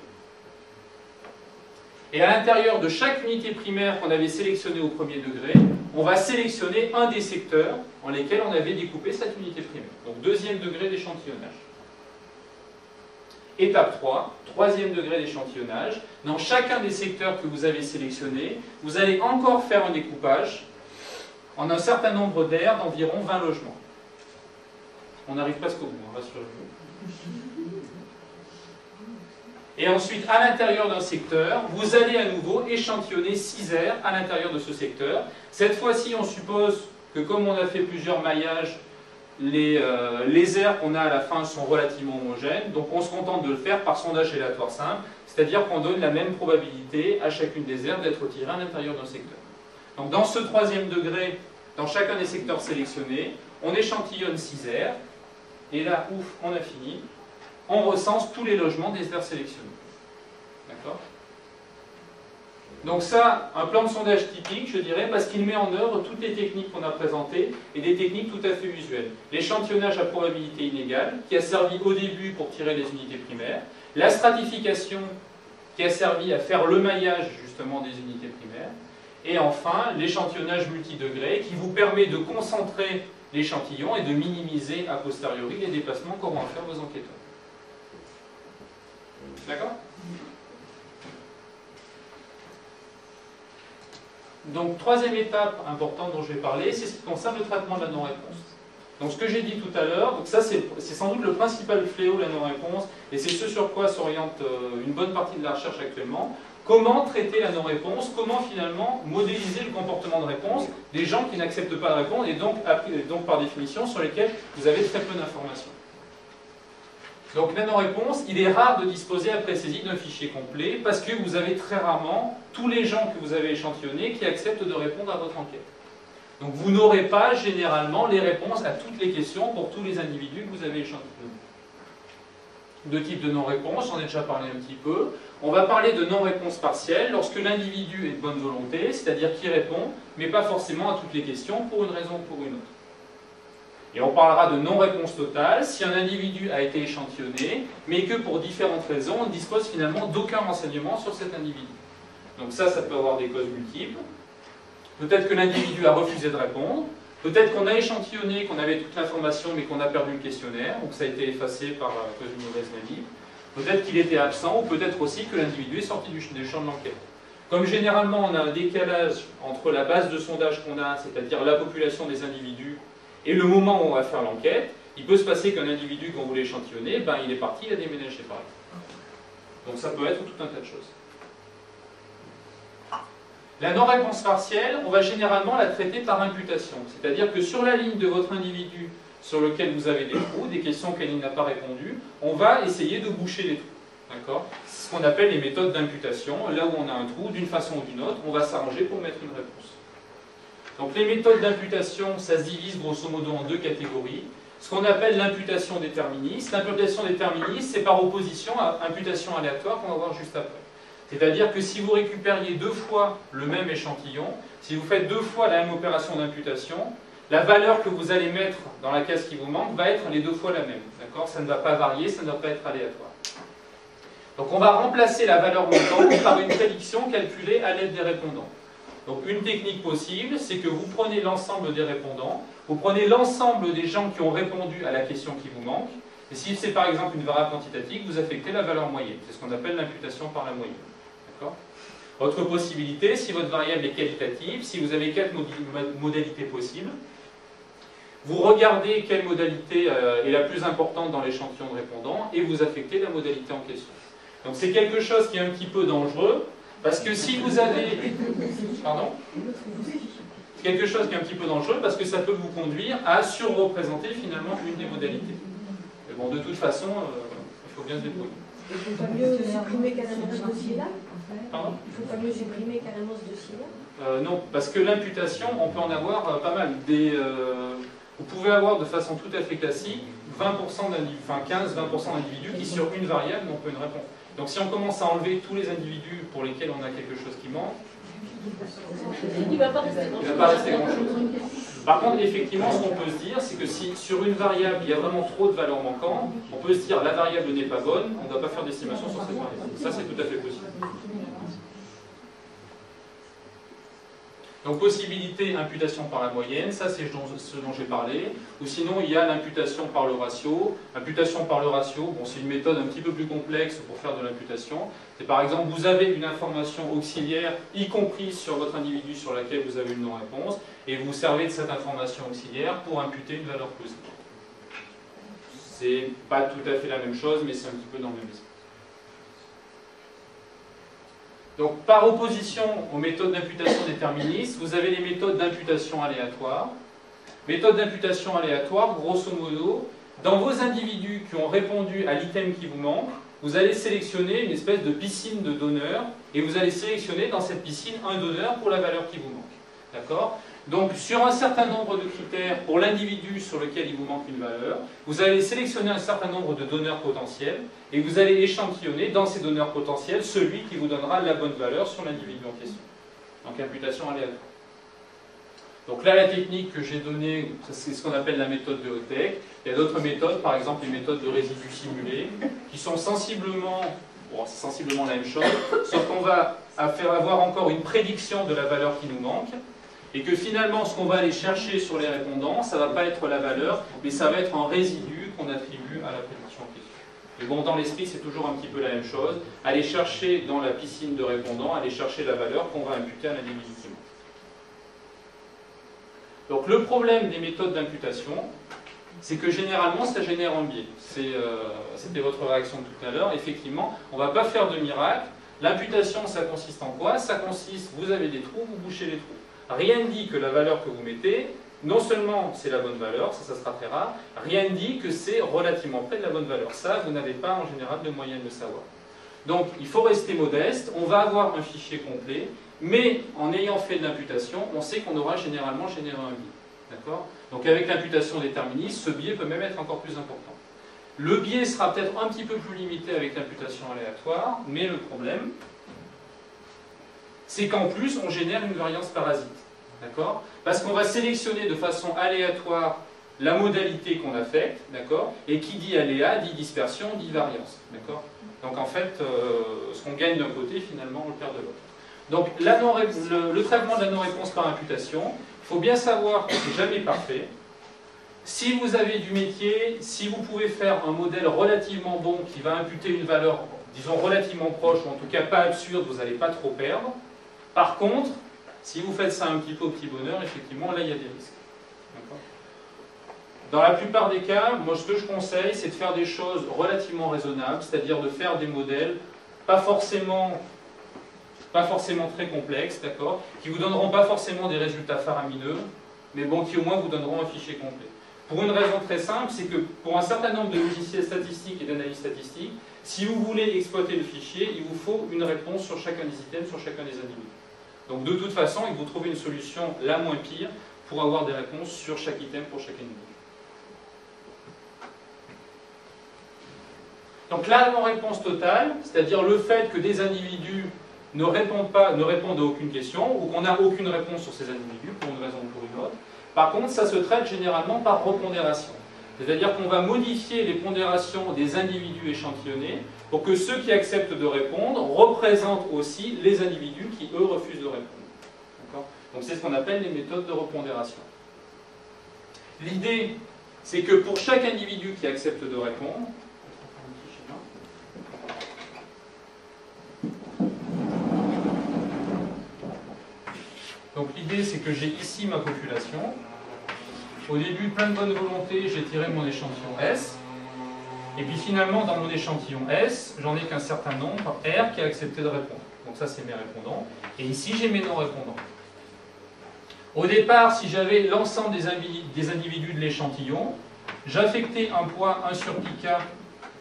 Et à l'intérieur de chaque unité primaire qu'on avait sélectionnée au premier degré, on va sélectionner un des secteurs en lesquels on avait découpé cette unité primaire. Donc deuxième degré d'échantillonnage. Étape 3, troisième degré d'échantillonnage. Dans chacun des secteurs que vous avez sélectionnés, vous allez encore faire un découpage en un certain nombre d'aires d'environ 20 logements. On arrive presque au bout, rassurez-vous. Et ensuite, à l'intérieur d'un secteur, vous allez à nouveau échantillonner 6 aires à l'intérieur de ce secteur. Cette fois-ci, on suppose que comme on a fait plusieurs maillages, les aires qu'on a à la fin sont relativement homogènes. Donc on se contente de le faire par sondage aléatoire simple, c'est-à-dire qu'on donne la même probabilité à chacune des aires d'être tirées à l'intérieur d'un secteur. Donc dans ce 3e degré, dans chacun des secteurs sélectionnés, on échantillonne 6 aires, et là, ouf, on a fini. On recense tous les logements des aires sélectionnées. D'accord? Donc ça, un plan de sondage typique, je dirais, parce qu'il met en œuvre toutes les techniques qu'on a présentées, et des techniques tout à fait usuelles. L'échantillonnage à probabilité inégale, qui a servi au début pour tirer les unités primaires. La stratification, qui a servi à faire le maillage, justement, des unités primaires. Et enfin, l'échantillonnage multidegré, qui vous permet de concentrer l'échantillon et de minimiser a posteriori les déplacements qu'auront à faire vos enquêteurs. D'accord? Donc, 3e étape importante dont je vais parler, c'est ce qui concerne le traitement de la non-réponse. Donc, ce que j'ai dit tout à l'heure, ça c'est sans doute le principal fléau de la non-réponse, et c'est ce sur quoi s'oriente une bonne partie de la recherche actuellement. Comment traiter la non-réponse? Comment finalement modéliser le comportement de réponse des gens qui n'acceptent pas de répondre et donc par définition sur lesquels vous avez très peu d'informations. Donc la non-réponse, il est rare de disposer après saisie d'un fichier complet parce que vous avez très rarement tous les gens que vous avez échantillonnés qui acceptent de répondre à votre enquête. Donc vous n'aurez pas généralement les réponses à toutes les questions pour tous les individus que vous avez échantillonnés. Deux types de non-réponse, j'en ai déjà parlé un petit peu. On va parler de non-réponse partielle lorsque l'individu est de bonne volonté, c'est-à-dire qu'il répond, mais pas forcément à toutes les questions pour une raison ou pour une autre. Et on parlera de non-réponse totale si un individu a été échantillonné, mais que pour différentes raisons, on ne dispose finalement d'aucun renseignement sur cet individu. Donc ça peut avoir des causes multiples. Peut-être que l'individu a refusé de répondre. Peut-être qu'on a échantillonné, qu'on avait toute l'information, mais qu'on a perdu le questionnaire, donc ça a été effacé par cause d'une mauvaise manip. Peut-être qu'il était absent, ou peut-être aussi que l'individu est sorti du champ de l'enquête. Comme généralement on a un décalage entre la base de sondage qu'on a, c'est-à-dire la population des individus, et le moment où on va faire l'enquête, il peut se passer qu'un individu qu'on voulait échantillonner, ben, il est parti, il a déménagé par exemple. Donc ça peut être tout un tas de choses. La non-réponse partielle, on va généralement la traiter par imputation. C'est-à-dire que sur la ligne de votre individu sur lequel vous avez des trous, des questions auxquelles il n'a pas répondu, on va essayer de boucher les trous. D'accord? C'est ce qu'on appelle les méthodes d'imputation. Là où on a un trou, d'une façon ou d'une autre, on va s'arranger pour mettre une réponse. Donc les méthodes d'imputation, ça se divise grosso modo en deux catégories. Ce qu'on appelle l'imputation déterministe. L'imputation déterministe, c'est par opposition à imputation aléatoire qu'on va voir juste après. C'est-à-dire que si vous récupériez 2 fois le même échantillon, si vous faites 2 fois la même opération d'imputation, la valeur que vous allez mettre dans la case qui vous manque va être les 2 fois la même. D'accord? Ça ne va pas varier, ça ne va pas être aléatoire. Donc on va remplacer la valeur manquante par une prédiction calculée à l'aide des répondants. Donc une technique possible, c'est que vous prenez l'ensemble des répondants, vous prenez l'ensemble des gens qui ont répondu à la question qui vous manque, et si c'est par exemple une variable quantitative, vous affectez la valeur moyenne. C'est ce qu'on appelle l'imputation par la moyenne. Autre possibilité, si votre variable est qualitative, si vous avez 4 modalités possibles, vous regardez quelle modalité est la plus importante dans l'échantillon de répondants et vous affectez la modalité en question. Donc c'est quelque chose qui est un petit peu dangereux, parce que si vous avez... Pardon ? C'est quelque chose qui est un petit peu dangereux, parce que ça peut vous conduire à surreprésenter finalement une des modalités. Mais bon, de toute façon, il faut bien se débrouiller. Il ne faut pas mieux supprimer carrément ce dossier-là? Pardon? Il ne faut pas mieux supprimer carrément ce dossier-là? Non, parce que l'imputation, on peut en avoir pas mal. Vous pouvez avoir de façon tout à fait classique 15-20% d'individus qui sur une variable n'ont pas une réponse. Donc si on commence à enlever tous les individus pour lesquels on a quelque chose qui manque, il ne va pas rester grand-chose. Par contre, effectivement, ce qu'on peut se dire, c'est que si sur une variable, il y a vraiment trop de valeurs manquantes, on peut se dire la variable n'est pas bonne, on ne doit pas faire d'estimation sur cette variable. Ça, c'est tout à fait possible. Donc, possibilité imputation par la moyenne, ça c'est ce dont j'ai parlé. Ou sinon, il y a l'imputation par le ratio. Imputation par le ratio, bon, c'est une méthode un petit peu plus complexe pour faire de l'imputation. C'est par exemple, vous avez une information auxiliaire, y compris sur votre individu sur laquelle vous avez une non-réponse, et vous servez de cette information auxiliaire pour imputer une valeur positive. C'est pas tout à fait la même chose, mais c'est un petit peu dans le même esprit. Donc, par opposition aux méthodes d'imputation déterministe, vous avez les méthodes d'imputation aléatoire. Méthode d'imputation aléatoire, grosso modo, dans vos individus qui ont répondu à l'item qui vous manque, vous allez sélectionner une espèce de piscine de donneurs et vous allez sélectionner dans cette piscine un donneur pour la valeur qui vous manque. D'accord? Donc, sur un certain nombre de critères pour l'individu sur lequel il vous manque une valeur, vous allez sélectionner un certain nombre de donneurs potentiels et vous allez échantillonner dans ces donneurs potentiels celui qui vous donnera la bonne valeur sur l'individu en question. Donc, imputation aléatoire. Donc là, la technique que j'ai donnée, c'est ce qu'on appelle la méthode de Hotek. Il y a d'autres méthodes, par exemple les méthodes de résidus simulés, qui sont sensiblement, bon, c'est sensiblement la même chose, sauf qu'on va faire avoir encore une prédiction de la valeur qui nous manque, et que finalement, ce qu'on va aller chercher sur les répondants, ça ne va pas être la valeur, mais ça va être un résidu qu'on attribue à la prédiction en question. Et bon, dans l'esprit, c'est toujours un petit peu la même chose. Aller chercher dans la piscine de répondants, aller chercher la valeur qu'on va imputer à l'individu qui manque. Donc le problème des méthodes d'imputation, c'est que généralement ça génère un biais. C'était votre réaction de tout à l'heure. Effectivement, on ne va pas faire de miracle. L'imputation, ça consiste en quoi? Ça consiste, vous avez des trous, vous bouchez les trous. Rien ne dit que la valeur que vous mettez, non seulement c'est la bonne valeur, ça sera très rare, rien ne dit que c'est relativement près de la bonne valeur. Ça, vous n'avez pas en général de moyen de le savoir. Donc il faut rester modeste, on va avoir un fichier complet, mais en ayant fait de l'imputation, on sait qu'on aura généralement généré un biais. D'accord? Donc avec l'imputation déterministe, ce biais peut même être encore plus important. Le biais sera peut-être un petit peu plus limité avec l'imputation aléatoire, mais le problème, c'est qu'en plus, on génère une variance parasite. D'accord? Parce qu'on va sélectionner de façon aléatoire la modalité qu'on a faite, d'accord? Et qui dit aléa, dit dispersion, dit variance. D'accord? Donc en fait, ce qu'on gagne d'un côté, finalement, on le perd de l'autre. Donc le traitement de la non-réponse par imputation, il faut bien savoir que ce n'est jamais parfait. Si vous avez du métier, si vous pouvez faire un modèle relativement bon qui va imputer une valeur, disons, relativement proche, ou en tout cas pas absurde, vous n'allez pas trop perdre. Par contre, si vous faites ça un petit peu au petit bonheur, effectivement, là, il y a des risques. Dans la plupart des cas, moi, ce que je conseille, c'est de faire des choses relativement raisonnables, c'est-à-dire de faire des modèles pas forcément très complexes, d'accord, qui vous donneront pas forcément des résultats faramineux, mais bon, qui au moins vous donneront un fichier complet. Pour une raison très simple, c'est que pour un certain nombre de logiciels statistiques et d'analyse statistique, si vous voulez exploiter le fichier, il vous faut une réponse sur chacun des items, sur chacun des individus. Donc de toute façon, il faut trouver une solution la moins pire pour avoir des réponses sur chaque item pour chaque individu. Donc la non-réponse totale, c'est-à-dire le fait que des individus ne répondent à aucune question, ou qu'on n'a aucune réponse sur ces individus, pour une raison ou pour une autre. Par contre, ça se traite généralement par repondération. C'est-à-dire qu'on va modifier les pondérations des individus échantillonnés pour que ceux qui acceptent de répondre représentent aussi les individus qui, eux, refusent de répondre. Donc c'est ce qu'on appelle les méthodes de repondération. L'idée, c'est que pour chaque individu qui accepte de répondre, donc l'idée, c'est que j'ai ici ma population. Au début, plein de bonne volonté, j'ai tiré mon échantillon S. Et puis finalement, dans mon échantillon S, j'en ai qu'un certain nombre, R, qui a accepté de répondre. Donc ça, c'est mes répondants. Et ici, j'ai mes non-répondants. Au départ, si j'avais l'ensemble des individus de l'échantillon, j'affectais un poids 1 sur πk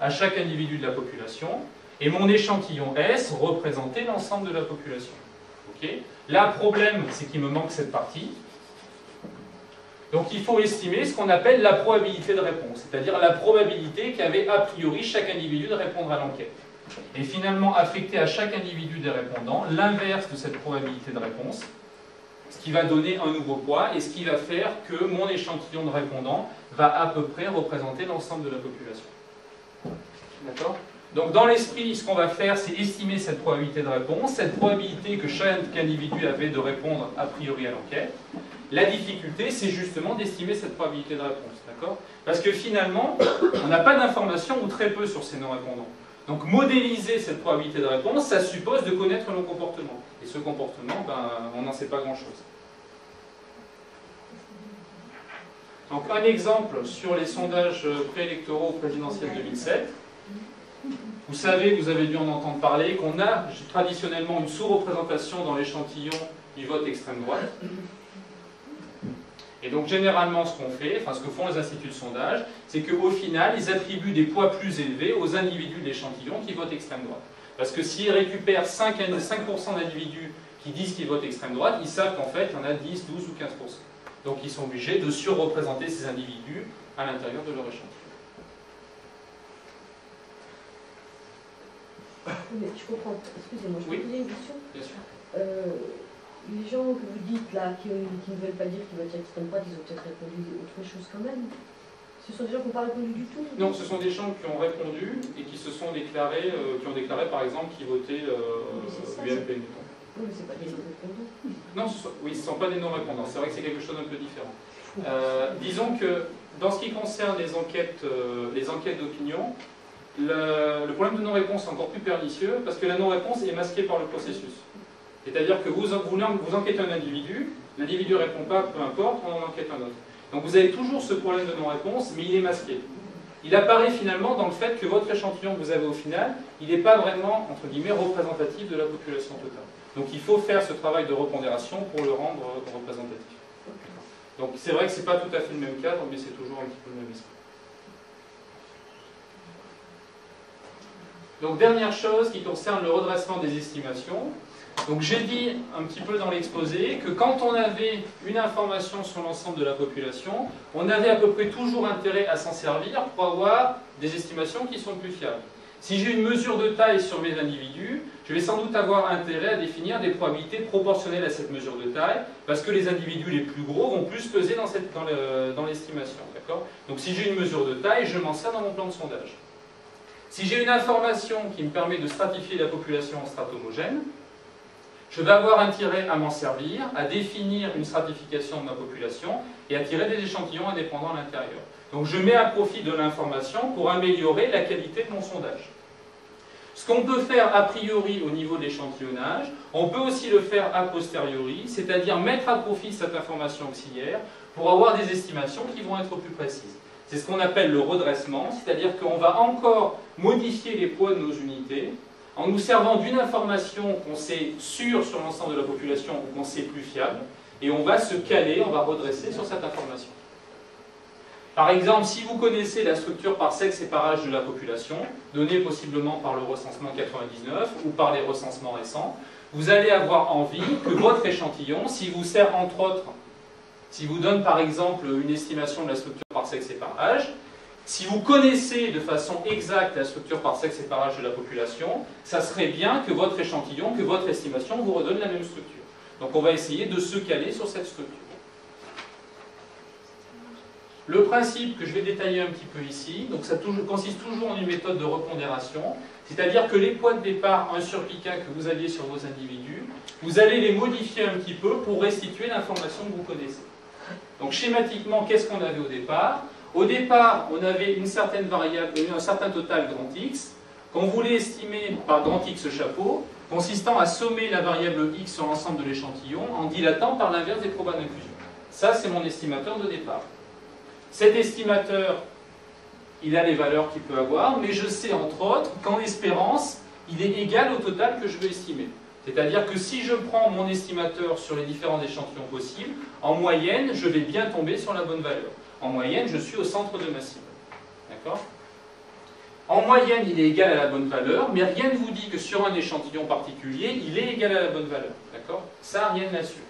à chaque individu de la population. Et mon échantillon S représentait l'ensemble de la population. Okay. Là, le problème, c'est qu'il me manque cette partie. Donc il faut estimer ce qu'on appelle la probabilité de réponse, c'est-à-dire la probabilité qu'avait a priori chaque individu de répondre à l'enquête. Et finalement affecter à chaque individu des répondants l'inverse de cette probabilité de réponse, ce qui va donner un nouveau poids et ce qui va faire que mon échantillon de répondants va à peu près représenter l'ensemble de la population. D'accord ? Donc dans l'esprit, ce qu'on va faire, c'est estimer cette probabilité de réponse, cette probabilité que chaque individu avait de répondre a priori à l'enquête. La difficulté, c'est justement d'estimer cette probabilité de réponse, d'accord? Parce que finalement, on n'a pas d'informations ou très peu sur ces non-répondants. Donc modéliser cette probabilité de réponse, ça suppose de connaître leur comportement. Et ce comportement, ben, on n'en sait pas grand-chose. Donc un exemple sur les sondages préélectoraux présidentiels 2007. Vous savez, vous avez dû en entendre parler, qu'on a traditionnellement une sous-représentation dans l'échantillon du vote extrême droite. Et donc généralement ce qu'on fait, enfin ce que font les instituts de sondage, c'est qu'au final, ils attribuent des poids plus élevés aux individus de l'échantillon qui votent extrême droite. Parce que s'ils récupèrent 5% d'individus qui disent qu'ils votent extrême droite, ils savent qu'en fait, il y en a 10, 12 ou 15%. Donc ils sont obligés de surreprésenter ces individus à l'intérieur de leur échantillon. Mais je comprends. Excusez-moi, je peux poser une question? Bien sûr. Les gens que vous dites là, qui ne veulent pas dire qu'ils votent extrême droite, ils ont peut-être répondu autre chose quand même. Ce sont des gens qui n'ont pas répondu du tout? Non, ce sont des gens qui ont répondu et qui se sont déclarés, qui ont déclaré par exemple qu'ils votaient UMP. Oui, mais ce n'est pas des non-répondants. Non, oui, ce ne sont pas des non-répondants. C'est vrai que c'est quelque chose d'un peu différent. Disons que dans ce qui concerne les enquêtes d'opinion, le problème de non-réponse est encore plus pernicieux parce que la non-réponse est masquée par le processus. C'est-à-dire que vous enquêtez un individu, l'individu ne répond pas, peu importe, on en enquête un autre. Donc vous avez toujours ce problème de non-réponse, mais il est masqué. Il apparaît finalement dans le fait que votre échantillon que vous avez au final, il n'est pas vraiment, entre guillemets, représentatif de la population totale. Donc il faut faire ce travail de repondération pour le rendre représentatif. Donc c'est vrai que ce n'est pas tout à fait le même cadre, mais c'est toujours un petit peu le même esprit. Donc dernière chose qui concerne le redressement des estimations. Donc j'ai dit un petit peu dans l'exposé que quand on avait une information sur l'ensemble de la population, on avait à peu près toujours intérêt à s'en servir pour avoir des estimations qui sont plus fiables. Si j'ai une mesure de taille sur mes individus, je vais sans doute avoir intérêt à définir des probabilités proportionnelles à cette mesure de taille, parce que les individus les plus gros vont plus peser dans l'estimation. Donc si j'ai une mesure de taille, je m'en sers dans mon plan de sondage. Si j'ai une information qui me permet de stratifier la population en strates homogènes, je vais avoir intérêt à m'en servir, à définir une stratification de ma population et à tirer des échantillons indépendants à l'intérieur. Donc je mets à profit de l'information pour améliorer la qualité de mon sondage. Ce qu'on peut faire a priori au niveau de l'échantillonnage, on peut aussi le faire a posteriori, c'est-à-dire mettre à profit cette information auxiliaire pour avoir des estimations qui vont être plus précises. C'est ce qu'on appelle le redressement, c'est-à-dire qu'on va encore modifier les poids de nos unités en nous servant d'une information qu'on sait sûre sur l'ensemble de la population ou qu'on sait plus fiable, et on va se caler, on va redresser sur cette information. Par exemple, si vous connaissez la structure par sexe et par âge de la population, donnée possiblement par le recensement 99 ou par les recensements récents, vous allez avoir envie que votre échantillon, s'il vous sert entre autres, s'il vous donne par exemple une estimation de la structure par sexe et par âge, si vous connaissez de façon exacte la structure par sexe et par âge de la population, ça serait bien que votre échantillon, que votre estimation vous redonne la même structure. Donc on va essayer de se caler sur cette structure. Le principe que je vais détailler un petit peu ici, donc ça consiste toujours en une méthode de repondération, c'est-à-dire que les poids de départ 1 sur pi k que vous aviez sur vos individus, vous allez les modifier un petit peu pour restituer l'information que vous connaissez. Donc schématiquement, qu'est-ce qu'on avait au départ? Au départ, on avait une certaine variable, un certain total grand X, qu'on voulait estimer par grand X chapeau, consistant à sommer la variable X sur l'ensemble de l'échantillon en dilatant par l'inverse des probas d'inclusion. Ça, c'est mon estimateur de départ. Cet estimateur, il a les valeurs qu'il peut avoir, mais je sais entre autres qu'en espérance, il est égal au total que je veux estimer. C'est-à-dire que si je prends mon estimateur sur les différents échantillons possibles, en moyenne, je vais bien tomber sur la bonne valeur. En moyenne, je suis au centre de ma cible. D'accord ? En moyenne, il est égal à la bonne valeur, mais rien ne vous dit que sur un échantillon particulier, il est égal à la bonne valeur. D'accord ? Ça, rien ne l'assure.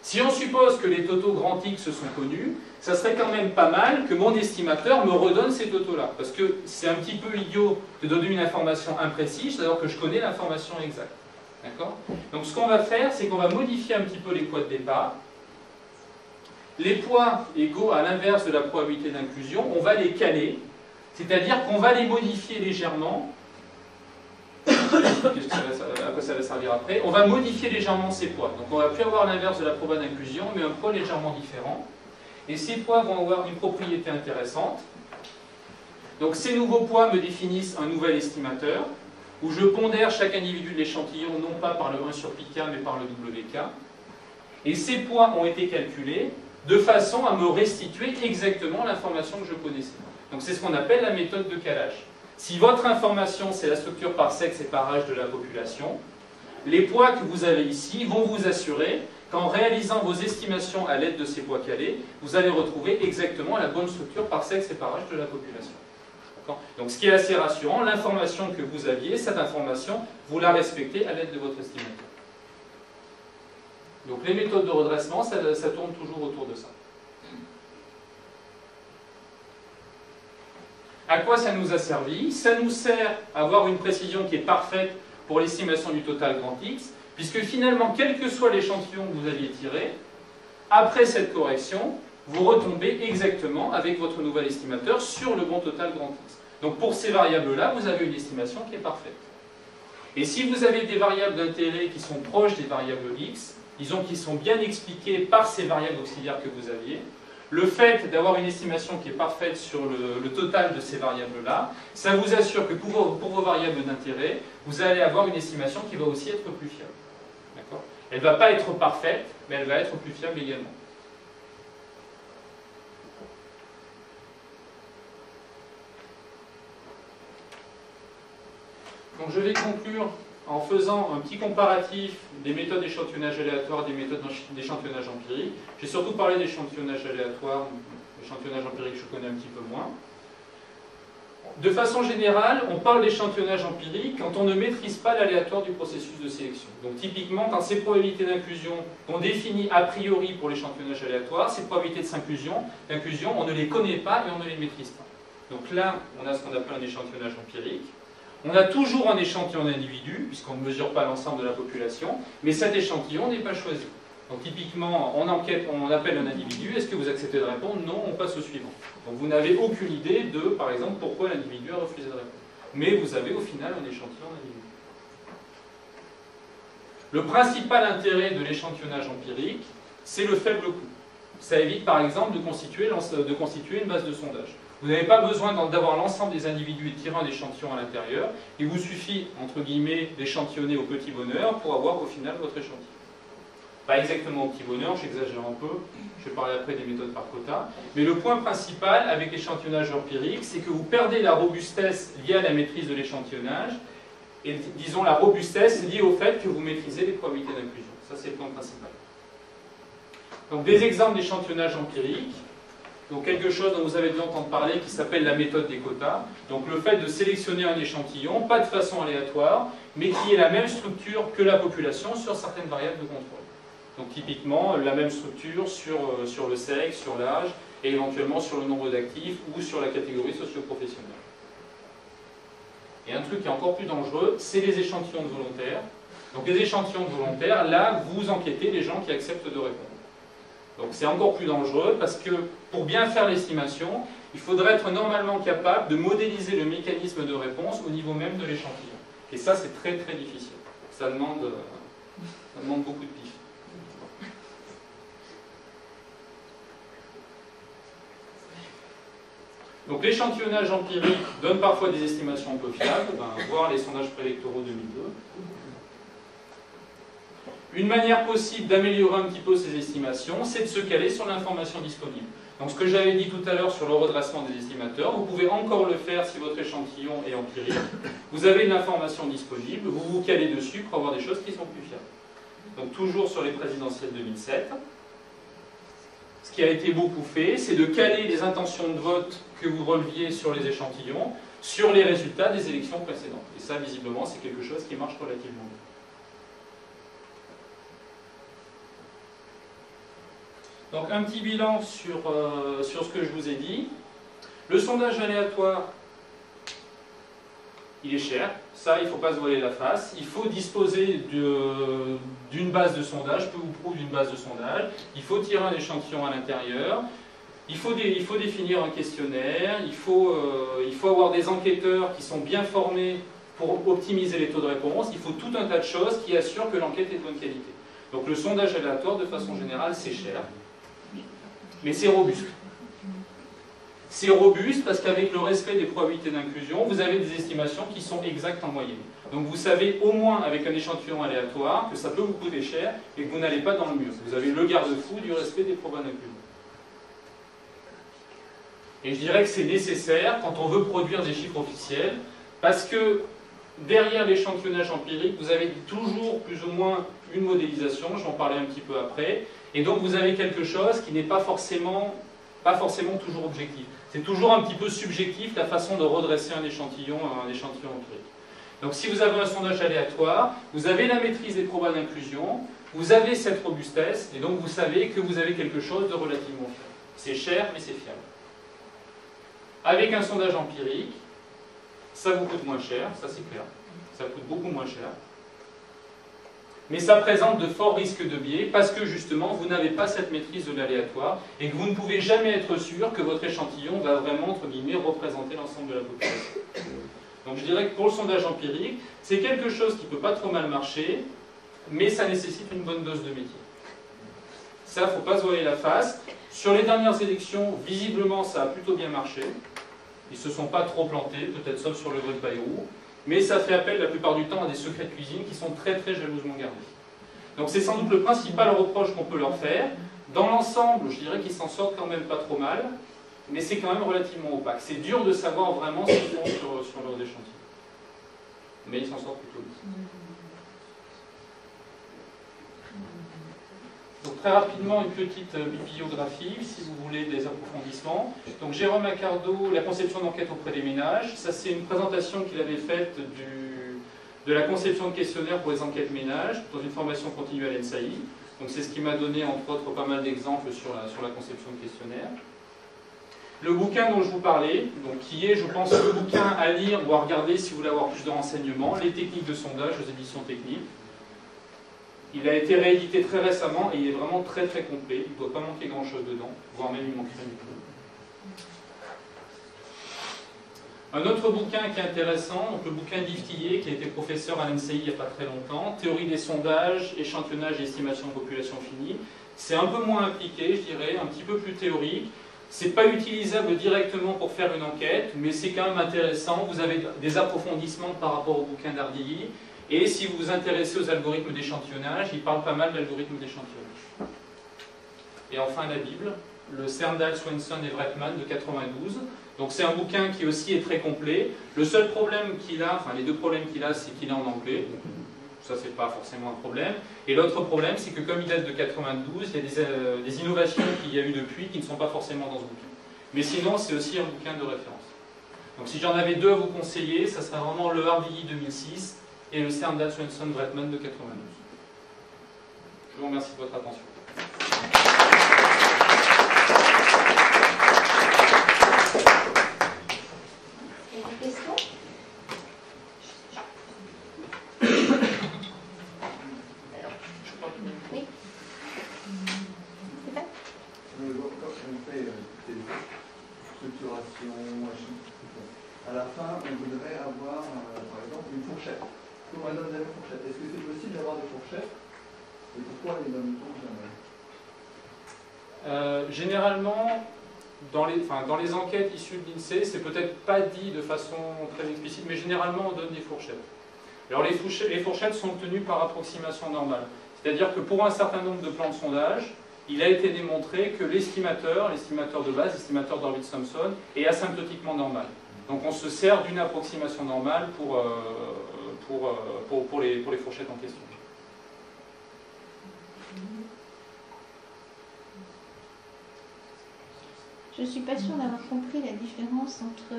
Si on suppose que les totaux grand X sont connus, ça serait quand même pas mal que mon estimateur me redonne ces totaux-là. Parce que c'est un petit peu idiot de donner une information imprécise, alors que je connais l'information exacte. D'accord ? Donc ce qu'on va faire, c'est qu'on va modifier un petit peu les poids de départ. Les poids égaux à l'inverse de la probabilité d'inclusion, on va les caler, c'est-à-dire qu'on va les modifier légèrement. À quoi ça va servir après? On va modifier légèrement ces poids. Donc on ne va plus avoir l'inverse de la proba d'inclusion, mais un poids légèrement différent. Et ces poids vont avoir une propriété intéressante. Donc ces nouveaux poids me définissent un nouvel estimateur, où je pondère chaque individu de l'échantillon, non pas par le 1 sur pi k, mais par le WK. Et ces poids ont été calculés de façon à me restituer exactement l'information que je connaissais. Donc c'est ce qu'on appelle la méthode de calage. Si votre information, c'est la structure par sexe et par âge de la population, les poids que vous avez ici vont vous assurer qu'en réalisant vos estimations à l'aide de ces poids calés, vous allez retrouver exactement la bonne structure par sexe et par âge de la population. Donc ce qui est assez rassurant, l'information que vous aviez, cette information, vous la respectez à l'aide de votre estimateur. Donc les méthodes de redressement, ça tourne toujours autour de ça. À quoi ça nous a servi? Ça nous sert à avoir une précision qui est parfaite pour l'estimation du total grand X, puisque finalement, quel que soit l'échantillon que vous aviez tiré, après cette correction, vous retombez exactement avec votre nouvel estimateur sur le bon total grand X. Donc pour ces variables-là, vous avez une estimation qui est parfaite. Et si vous avez des variables d'intérêt qui sont proches des variables X, disons qu'ils sont bien expliquées par ces variables auxiliaires que vous aviez, le fait d'avoir une estimation qui est parfaite sur le total de ces variables-là, ça vous assure que pour vos variables d'intérêt, vous allez avoir une estimation qui va aussi être plus fiable. D'accord ? Elle ne va pas être parfaite, mais elle va être plus fiable également. Donc je vais conclure en faisant un petit comparatif des méthodes d'échantillonnage aléatoire et des méthodes d'échantillonnage empirique. J'ai surtout parlé d'échantillonnage aléatoire, l'échantillonnage empirique je connais un petit peu moins. De façon générale, on parle d'échantillonnage empirique quand on ne maîtrise pas l'aléatoire du processus de sélection. Donc typiquement, quand ces probabilités d'inclusion qu'on définit a priori pour l'échantillonnage aléatoire, ces probabilités d'inclusion, on ne les connaît pas et on ne les maîtrise pas. Donc là, on a ce qu'on appelle un échantillonnage empirique. On a toujours un échantillon d'individus, puisqu'on ne mesure pas l'ensemble de la population, mais cet échantillon n'est pas choisi. Donc typiquement, on appelle un individu, est-ce que vous acceptez de répondre? Non, on passe au suivant. Donc vous n'avez aucune idée de, par exemple, pourquoi l'individu a refusé de répondre. Mais vous avez au final un échantillon d'individus. Le principal intérêt de l'échantillonnage empirique, c'est le faible coût. Ça évite par exemple de constituer une base de sondage. Vous n'avez pas besoin d'avoir l'ensemble des individus et de tirer un échantillon à l'intérieur. Il vous suffit, entre guillemets, d'échantillonner au petit bonheur pour avoir au final votre échantillon. Pas exactement au petit bonheur, j'exagère un peu, je vais parler après des méthodes par quota. Mais le point principal avec l'échantillonnage empirique, c'est que vous perdez la robustesse liée à la maîtrise de l'échantillonnage, et disons la robustesse liée au fait que vous maîtrisez les probabilités d'inclusion. Ça, c'est le point principal. Donc des exemples d'échantillonnage empirique. Donc quelque chose dont vous avez dû entendre parler qui s'appelle la méthode des quotas. Donc le fait de sélectionner un échantillon, pas de façon aléatoire, mais qui ait la même structure que la population sur certaines variables de contrôle. Donc typiquement la même structure sur le sexe, sur l'âge, et éventuellement sur le nombre d'actifs ou sur la catégorie socio-professionnelle. Et un truc qui est encore plus dangereux, c'est les échantillons de volontaires. Donc les échantillons de volontaires, là vous enquêtez les gens qui acceptent de répondre. Donc c'est encore plus dangereux parce que pour bien faire l'estimation, il faudrait être normalement capable de modéliser le mécanisme de réponse au niveau même de l'échantillon. Et ça c'est très très difficile. Ça demande beaucoup de pif. Donc l'échantillonnage empirique donne parfois des estimations un peu fiables, voire les sondages préélectoraux 2002. Une manière possible d'améliorer un petit peu ces estimations, c'est de se caler sur l'information disponible. Donc ce que j'avais dit tout à l'heure sur le redressement des estimateurs, vous pouvez encore le faire si votre échantillon est empirique. Vous avez de l'information disponible, vous vous calez dessus pour avoir des choses qui sont plus fiables. Donc toujours sur les présidentielles 2007, ce qui a été beaucoup fait, c'est de caler les intentions de vote que vous releviez sur les échantillons sur les résultats des élections précédentes. Et ça, visiblement, c'est quelque chose qui marche relativement bien. Donc un petit bilan sur ce que je vous ai dit. Le sondage aléatoire, il est cher. Ça, il ne faut pas se voiler la face. Il faut disposer d'une base de sondage, peu ou prou d'une base de sondage. Il faut tirer un échantillon à l'intérieur. Il faut définir un questionnaire. Il faut avoir des enquêteurs qui sont bien formés pour optimiser les taux de réponse. Il faut tout un tas de choses qui assurent que l'enquête est de bonne qualité. Donc le sondage aléatoire, de façon générale, c'est cher. Mais c'est robuste. C'est robuste parce qu'avec le respect des probabilités d'inclusion, vous avez des estimations qui sont exactes en moyenne. Donc vous savez au moins avec un échantillon aléatoire que ça peut vous coûter cher et que vous n'allez pas dans le mur. Vous avez le garde-fou du respect des probabilités d'inclusion. Et je dirais que c'est nécessaire quand on veut produire des chiffres officiels, parce que derrière l'échantillonnage empirique, vous avez toujours plus ou moins une modélisation, je vais en parler un petit peu après, et donc vous avez quelque chose qui n'est pas forcément toujours objectif. C'est toujours un petit peu subjectif la façon de redresser un échantillon empirique. Donc si vous avez un sondage aléatoire, vous avez la maîtrise des probabilités d'inclusion, vous avez cette robustesse, et donc vous savez que vous avez quelque chose de relativement fiable. C'est cher, mais c'est fiable. Avec un sondage empirique, ça vous coûte moins cher, ça c'est clair. Ça coûte beaucoup moins cher. Mais ça présente de forts risques de biais parce que justement vous n'avez pas cette maîtrise de l'aléatoire et que vous ne pouvez jamais être sûr que votre échantillon va vraiment, entre guillemets, représenter l'ensemble de la population. Donc je dirais que pour le sondage empirique, c'est quelque chose qui ne peut pas trop mal marcher, mais ça nécessite une bonne dose de métier. Ça, il ne faut pas se voiler la face. Sur les dernières élections, visiblement, ça a plutôt bien marché. Ils ne se sont pas trop plantés, peut-être sauf sur le vote Bayrou. Mais ça fait appel la plupart du temps à des secrets de cuisine qui sont très très jalousement gardés. Donc c'est sans doute le principal reproche qu'on peut leur faire. Dans l'ensemble, je dirais qu'ils s'en sortent quand même pas trop mal, mais c'est quand même relativement opaque. C'est dur de savoir vraiment ce qu'ils font sur leurs échantillons. Mais ils s'en sortent plutôt bien. Donc très rapidement, une petite bibliographie, si vous voulez des approfondissements. Donc Jérôme Accardo, la conception d'enquête auprès des ménages. Ça, c'est une présentation qu'il avait faite de la conception de questionnaires pour les enquêtes ménages, dans une formation continue à l'ENSAI. Donc c'est ce qui m'a donné, entre autres, pas mal d'exemples sur la conception de questionnaires. Le bouquin dont je vous parlais, donc, qui est, je pense, le bouquin à lire ou à regarder si vous voulez avoir plus de renseignements, les techniques de sondage aux éditions techniques. Il a été réédité très récemment et il est vraiment très très complet. Il ne doit pas manquer grand chose dedans, voire même il manquerait du peu. Un autre bouquin qui est intéressant, donc le bouquin d'Yves Tillet, qui a été professeur à l'ENSAI il n'y a pas très longtemps, Théorie des sondages, échantillonnage et estimation de population finie. C'est un peu moins appliqué, je dirais, un petit peu plus théorique. C'est pas utilisable directement pour faire une enquête, mais c'est quand même intéressant. Vous avez des approfondissements par rapport au bouquin d'Ardilly. Et si vous vous intéressez aux algorithmes d'échantillonnage, il parle pas mal d'algorithmes d'échantillonnage. Et enfin la Bible, le Serndal, Swenson et Wretman de 92. Donc c'est un bouquin qui aussi est très complet. Le seul problème qu'il a, enfin les deux problèmes qu'il a, c'est qu'il est en anglais. Ça, c'est pas forcément un problème. Et l'autre problème, c'est que comme il date de 92, il y a des innovations qu'il y a eu depuis qui ne sont pas forcément dans ce bouquin. Mais sinon, c'est aussi un bouquin de référence. Donc si j'en avais deux à vous conseiller, ça serait vraiment le Ardilly 2006 et le Serndal, Swenson, Wretman de 92. Je vous remercie de votre attention. Des questions ? Oui. C'est ça ? Quand on fait des structurations, à la fin, on voudrait avoir, par exemple, une fourchette. Comment on donne des fourchettes? Est-ce que c'est possible d'avoir des fourchettes? Et pourquoi les donne-t-on jamais? Généralement, dans les enquêtes issues de l'INSEE, c'est peut-être pas dit de façon très explicite, mais généralement on donne des fourchettes. Alors les fourchettes sont obtenues par approximation normale. C'est-à-dire que pour un certain nombre de plans de sondage, il a été démontré que l'estimateur de base, l'estimateur d'Horvitz-Thompson, est asymptotiquement normal. Donc on se sert d'une approximation normale pour les fourchettes en question. Je ne suis pas sûre d'avoir compris la différence entre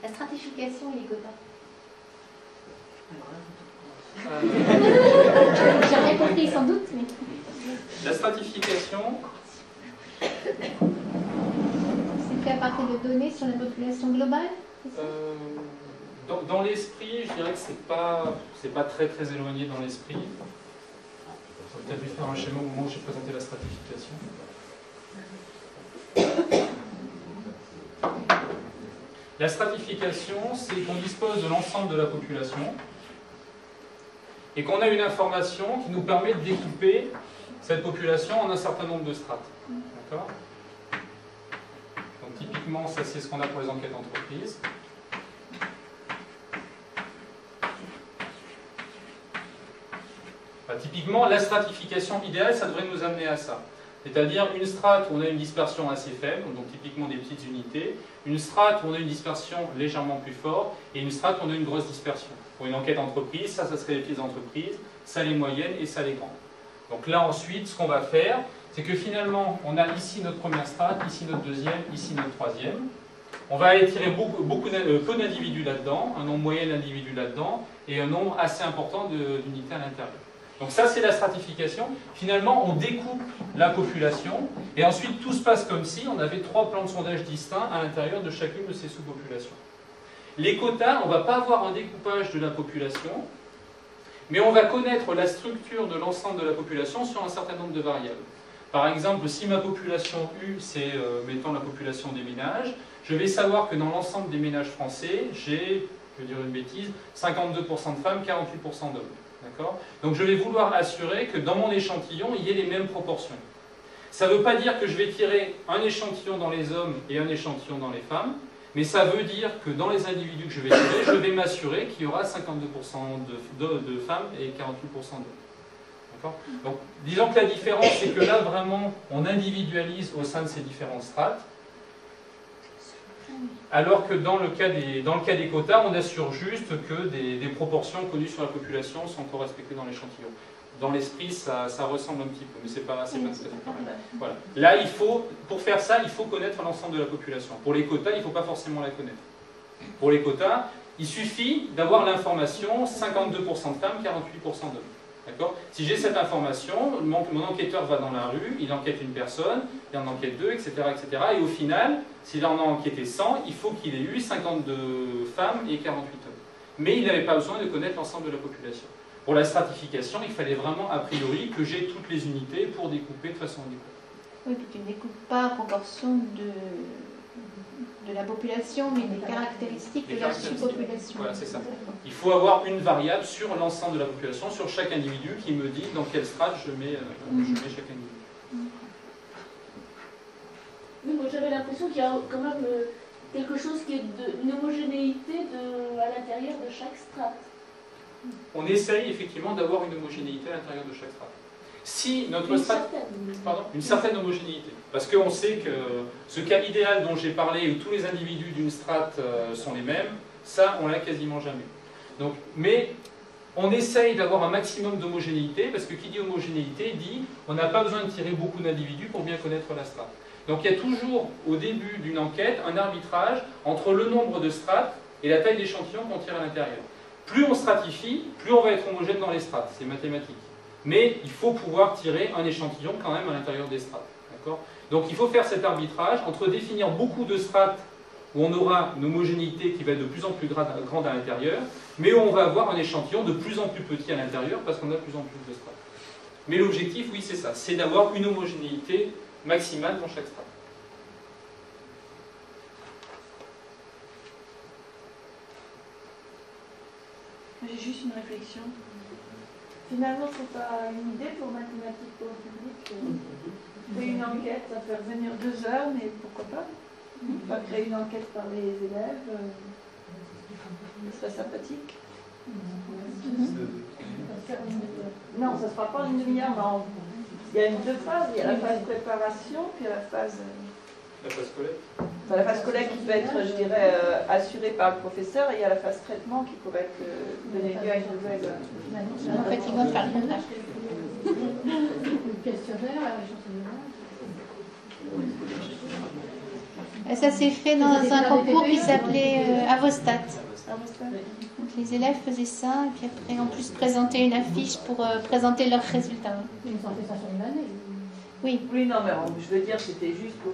la stratification et les quotas. J'ai rien compris sans doute, mais... La stratification, c'est fait à partir de données sur la population globale, c'est ça ? dans l'esprit, je dirais que c'est pas très très éloigné dans l'esprit. On va peut-être lui faire un schéma au moment où j'ai présenté la stratification. La stratification, c'est qu'on dispose de l'ensemble de la population et qu'on a une information qui nous permet de découper cette population en un certain nombre de strates. D'accord ? Donc typiquement, ça c'est ce qu'on a pour les enquêtes d'entreprise. Typiquement, la stratification idéale, ça devrait nous amener à ça. C'est-à-dire une strate où on a une dispersion assez faible, donc typiquement des petites unités, une strate où on a une dispersion légèrement plus forte, et une strate où on a une grosse dispersion. Pour une enquête entreprise, ça serait les petites entreprises, ça les moyennes et ça les grandes. Donc là ensuite, ce qu'on va faire, c'est que finalement, on a ici notre première strate, ici notre deuxième, ici notre troisième. On va aller tirer peu d'individus là-dedans, un nombre moyen d'individus là-dedans, et un nombre assez important d'unités à l'intérieur. Donc ça, c'est la stratification. Finalement, on découpe la population, et ensuite tout se passe comme si on avait 3 plans de sondage distincts à l'intérieur de chacune de ces sous-populations. Les quotas, on ne va pas avoir un découpage de la population, mais on va connaître la structure de l'ensemble de la population sur un certain nombre de variables. Par exemple, si ma population U, c'est, mettons, la population des ménages, je vais savoir que dans l'ensemble des ménages français, j'ai, je vais dire une bêtise, 52% de femmes, 48% d'hommes. D'accord ? Donc je vais vouloir assurer que dans mon échantillon, il y ait les mêmes proportions. Ça ne veut pas dire que je vais tirer un échantillon dans les hommes et un échantillon dans les femmes, mais ça veut dire que dans les individus que je vais tirer, je vais m'assurer qu'il y aura 52% de femmes et 48% d'hommes. D'accord ? Donc disons que la différence, c'est que là, vraiment, on individualise au sein de ces différentes strates, alors que dans le cas des quotas, on assure juste que des proportions connues sur la population sont encore respectées dans l'échantillon. Dans l'esprit, ça ressemble un petit peu, mais c'est pas tout à fait pareil. Voilà. Là, pour faire ça, il faut connaître l'ensemble de la population. Pour les quotas, il ne faut pas forcément la connaître. Pour les quotas, il suffit d'avoir l'information 52% de femmes, 48% d'hommes. D'accord ? Si j'ai cette information, mon enquêteur va dans la rue, il enquête une personne, il en enquête 2, etc., etc. Et au final, s'il en a enquêté 100, il faut qu'il ait eu 52 femmes et 48 hommes. Mais il n'avait pas besoin de connaître l'ensemble de la population. Pour la stratification, il fallait vraiment, a priori, que j'ai toutes les unités pour découper de façon découpée. Oui, puis tu ne découpes pas en proportion de la population, mais des caractéristiques de la sous-population. Voilà, c'est ça. Il faut avoir une variable sur l'ensemble de la population, sur chaque individu, qui me dit dans quelle strate je mets chaque individu. Oui, moi j'avais l'impression qu'il y a quand même quelque chose qui est une homogénéité à l'intérieur de chaque strate. On essaye effectivement d'avoir une homogénéité à l'intérieur de chaque strate. Si notre strate... Une certaine homogénéité. Parce qu'on sait que ce cas idéal dont j'ai parlé, où tous les individus d'une strate sont les mêmes, ça, on l'a quasiment jamais. Donc, mais on essaye d'avoir un maximum d'homogénéité, parce que qui dit homogénéité dit on n'a pas besoin de tirer beaucoup d'individus pour bien connaître la strate. Donc il y a toujours, au début d'une enquête, un arbitrage entre le nombre de strates et la taille d'échantillon qu'on tire à l'intérieur. Plus on stratifie, plus on va être homogène dans les strates, c'est mathématique. Mais il faut pouvoir tirer un échantillon quand même à l'intérieur des strates. Donc il faut faire cet arbitrage entre définir beaucoup de strates où on aura une homogénéité qui va être de plus en plus grande à l'intérieur, mais où on va avoir un échantillon de plus en plus petit à l'intérieur parce qu'on a de plus en plus de strates. Mais l'objectif, oui, c'est ça, c'est d'avoir une homogénéité maximale dans chaque strate. J'ai juste une réflexion. Finalement, c'est pas une idée pour mathématiques pour le public. Faire une enquête, ça fait revenir 2 heures, mais pourquoi pas? Pas créer une enquête par les élèves, ce serait sympathique. Non, ça ne se fera pas en une demi-heure, mais il y a 2 phases. Il y a la phase préparation, puis la phase... La phase collecte. Enfin, la phase collecte qui peut être, je dirais, assurée par le professeur, et il y a la phase traitement qui pourrait être donnée lieu à une nouvelle... En fait, ils vont faire le montage. Et ça s'est fait dans un concours qui s'appelait Avostat. Donc les élèves faisaient ça, et puis après en plus présentaient une affiche pour présenter leurs résultats. Ils ont fait ça sur une année. Oui, non, mais je veux dire, c'était juste pour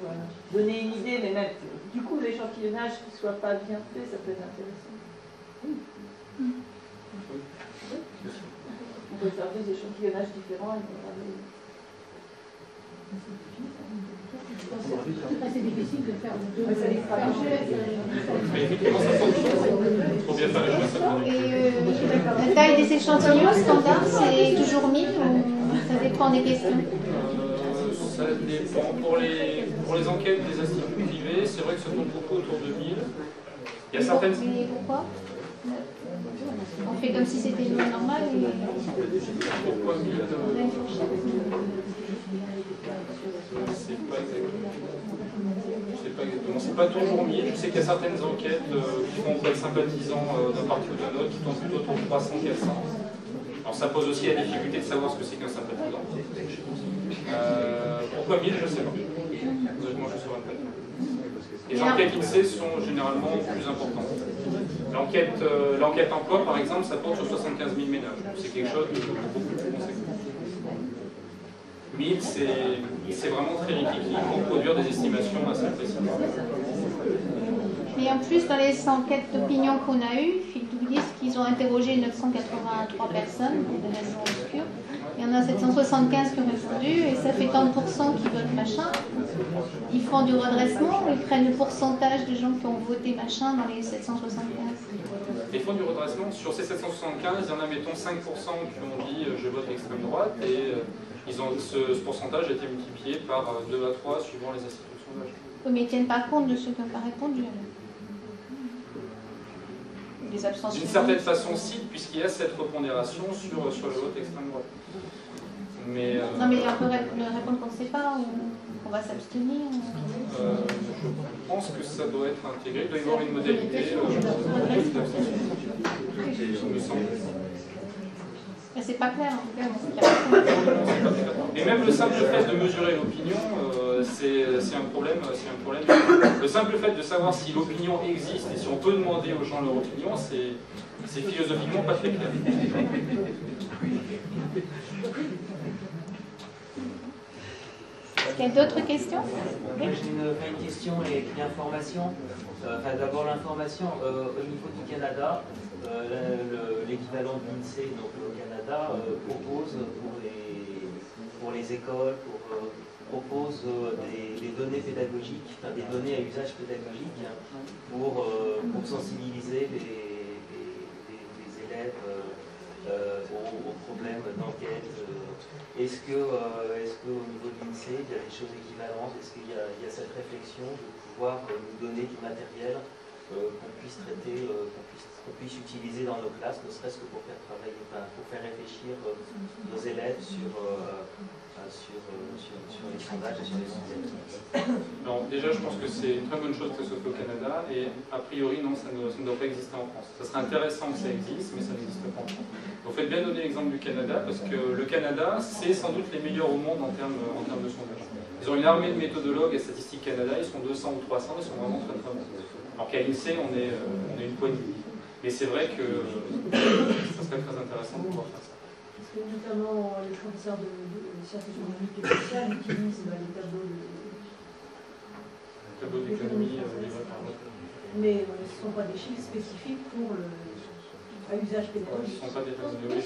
donner une idée, mais même, du coup, l'échantillonnage qui ne soit pas bien fait, ça peut être intéressant. On peut faire 2 échantillonnages différents et regarder. C'est difficile de faire 2. Mais effectivement, ça faut bien faire les choses. Et la taille des échantillons standard, c'est toujours 1000 ou ça dépend des questions? Ça dépend. Pour les enquêtes des instituts privés, c'est vrai que ça tourne beaucoup autour de 1000. Il y a certaines... Mais pourquoi? On fait comme si c'était normal. Pourquoi 1000 c'est pas toujours 1000. Je sais qu'il y a certaines enquêtes qui font auprès de sympathisants d'un parti ou d'un autre qui tournent plutôt autour de 300, 400. Alors ça pose aussi la difficulté de savoir ce que c'est qu'un sympathisant. Pourquoi 1000, je ne sais pas. Honnêtement, je ne saurais pas. Les enquêtes INSEE sont généralement plus importantes. L'enquête emploi, par exemple, ça porte sur 75 000 ménages. C'est quelque chose de beaucoup plus conséquent. 1000, c'est vraiment très difficile pour produire des estimations assez précises. Mais en plus, dans les enquêtes d'opinion qu'on a eues, ils nous disent qu'ils ont interrogé 983 personnes pour des raisons obscures. Il y en a 775 qui ont répondu, et ça fait 30% qui votent machin. Ils font du redressement, ils prennent le pourcentage de gens qui ont voté machin dans les 775. Ils font du redressement. Sur ces 775, il y en a, mettons, 5% qui ont dit je vote l'extrême droite, et ce pourcentage a été multiplié par 2 à 3 suivant les instituts de sondage. Mais ils ne tiennent pas compte de ceux qui n'ont pas répondu. Les abstentions. D'une certaine façon, si, puisqu'il y a cette repondération sur le vote extrême droite. Mais, non, mais on peut répondre qu'on ne sait pas, ou qu'on va s'abstenir. Je pense que ça doit être intégré. Il doit y avoir une modalité. Me semble. C'est pas clair, en tout cas. Et même le simple fait de mesurer l'opinion, c'est un problème. Le simple fait de savoir si l'opinion existe et si on peut demander aux gens leur opinion, c'est philosophiquement pas très clair. Est-ce qu'il y a d'autres questions? Moi j'ai une question et une information. D'abord l'information au niveau du Canada. L'équivalent de l'INSEE au Canada propose pour les écoles, propose des données pédagogiques, des données à usage pédagogique pour sensibiliser les élèves aux problèmes d'enquête. Est-ce qu'au niveau de l'INSEE, il y a des choses équivalentes? Est-ce qu'il y a cette réflexion de pouvoir nous donner du matériel qu'on puisse traiter, qu'on puisse utiliser dans nos classes, ne serait-ce que pour faire travailler, pour faire réfléchir nos élèves sur les sondages et sur les enquêtes? Alors, déjà, je pense que c'est une très bonne chose que ça soit fait au Canada, et a priori, non, ça ne doit pas exister en France. Ça serait intéressant que ça existe, mais ça n'existe pas en France. Vous faites bien donner l'exemple du Canada, parce que le Canada, c'est sans doute les meilleurs au monde en termes de sondage. Ils ont une armée de méthodologues à Statistique Canada, ils sont 200 ou 300, ils sont vraiment très très bons. Alors qu'à l'INSEE, on est une poignée. Mais c'est vrai que ça serait très intéressant de pouvoir faire ça. Parce que notamment les professeurs de sciences économiques et sociales utilisent les tableaux d'économie. Mais ce ne sont pas des chiffres spécifiques pour à usage pédagogique. Ce ne sont pas des données.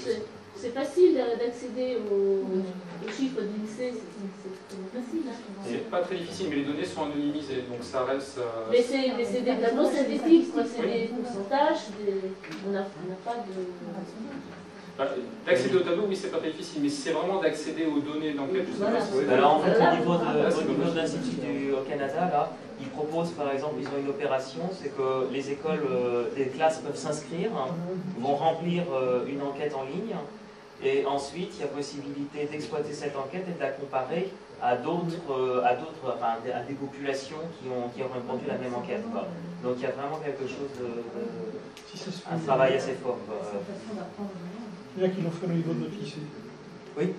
C'est facile d'accéder aux chiffres de l'INSEE, c'est facile. C'est pas très difficile, mais les données sont anonymisées, donc ça reste... Mais c'est des tableaux synthétiques, c'est des pourcentages, on n'a pas de... D'accéder au tableau, oui, c'est pas très difficile, mais si c'est vraiment d'accéder aux données d'enquête, je sais pas si... Alors en fait, au niveau de l'Institut au Canada, là, ils proposent, par exemple, ils ont une opération, c'est que les écoles, les classes peuvent s'inscrire, vont remplir une enquête en ligne, et ensuite, il y a possibilité d'exploiter cette enquête et de la comparer à des populations qui ont répondu la même enquête, quoi. Donc il y a vraiment quelque chose un travail assez fort, quoi. C'est là qu'ils l'ont fait au niveau de notre lycée. Oui.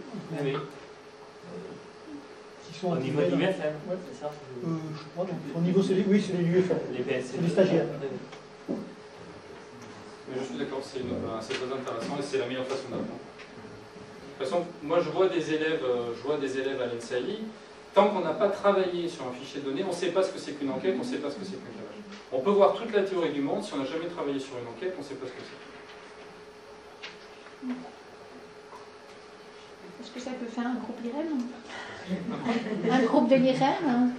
Au niveau de l'UFM, ouais. C'est ça Je crois, non. Au niveau, c'est l'UFM. C'est les stagiaires. Mais je suis d'accord, c'est très intéressant et c'est la meilleure façon d'apprendre. De toute façon, moi je vois des élèves à l'ENSAI, tant qu'on n'a pas travaillé sur un fichier de données, on ne sait pas ce que c'est qu'une enquête, on ne sait pas ce que c'est qu'un clavage. On peut voir toute la théorie du monde, si on n'a jamais travaillé sur une enquête, on ne sait pas ce que c'est. Est-ce que ça peut faire un groupe IREM? Un groupe de l'IREM?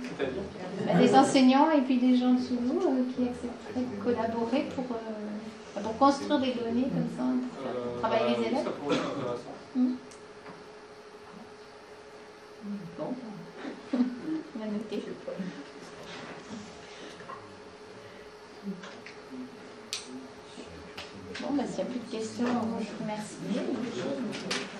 Des enseignants et puis des gens de Souloux qui accepteraient de collaborer pour construire des données comme ça, pour travailler les élèves. Ça pourrait être intéressant. Bon. à noter. Bon, bah, s'il n'y a plus de questions, je vous remercie.